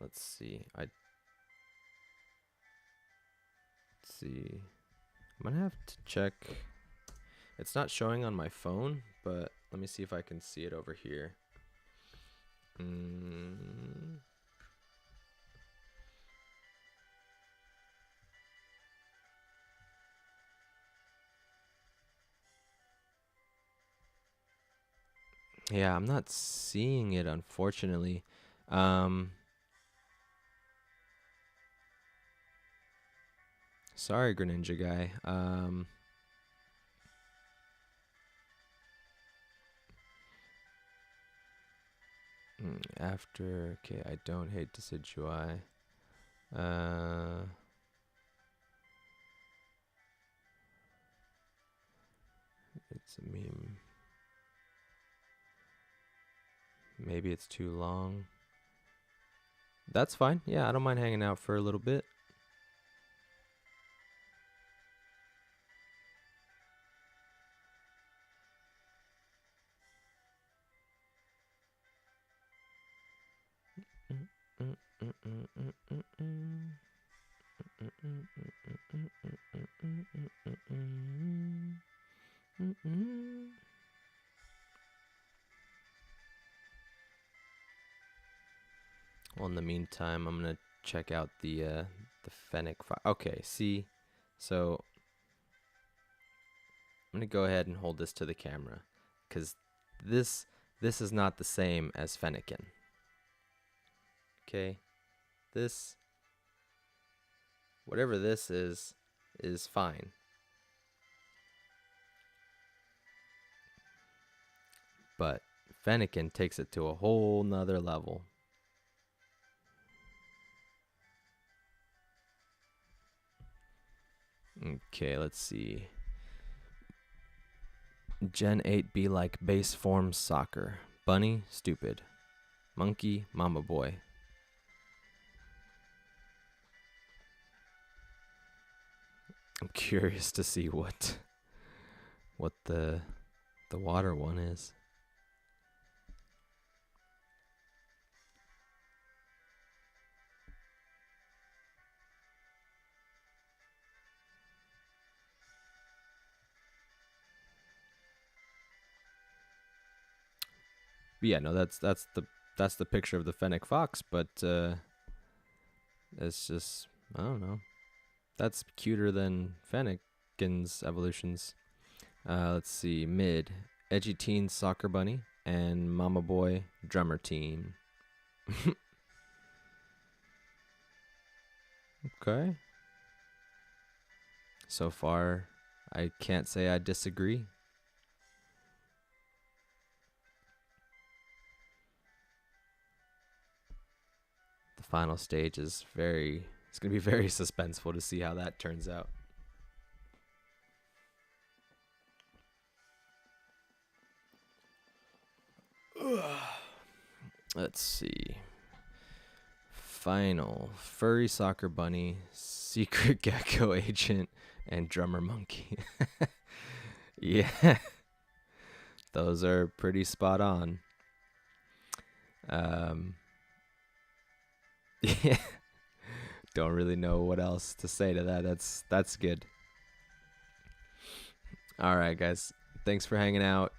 Let's see. Let's see. I'm going to have to check. It's not showing on my phone, but let me see if I can see it over here. Yeah, I'm not seeing it, unfortunately. Sorry, Greninja guy. After, okay, I don't hate Decidueye. It's a meme. Maybe it's too long. That's fine. Yeah, I don't mind hanging out for a little bit. Well, in the meantime, I'm gonna check out the Fennec file. Okay, see, so I'm gonna go ahead and hold this to the camera, because this is not the same as Fennekin. Okay, this, whatever this is fine. but Fennekin takes it to a whole nother level. Okay, let's see. Gen 8 be like base form soccer. Bunny, stupid. Monkey, mama boy. I'm curious to see what the water one is. But yeah, no, that's the picture of the Fennec Fox, but it's just, I don't know. That's cuter than Fennekin's evolutions. Let's see, mid, edgy teen soccer bunny, and mama boy drummer teen. Okay. So far, I can't say I disagree. The final stage is it's going to be very suspenseful to see how that turns out. Let's see. Final furry soccer bunny, secret gecko agent, and drummer monkey. Yeah, those are pretty spot on. Yeah, don't really know what else to say to that. That's good. All right, guys. Thanks for hanging out.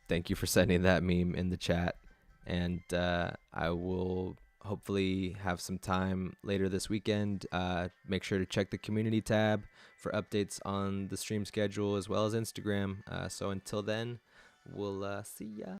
Thank you for sending that meme in the chat. And I will hopefully have some time later this weekend. Make sure to check the community tab for updates on the stream schedule as well as Instagram. So until then, we'll see ya.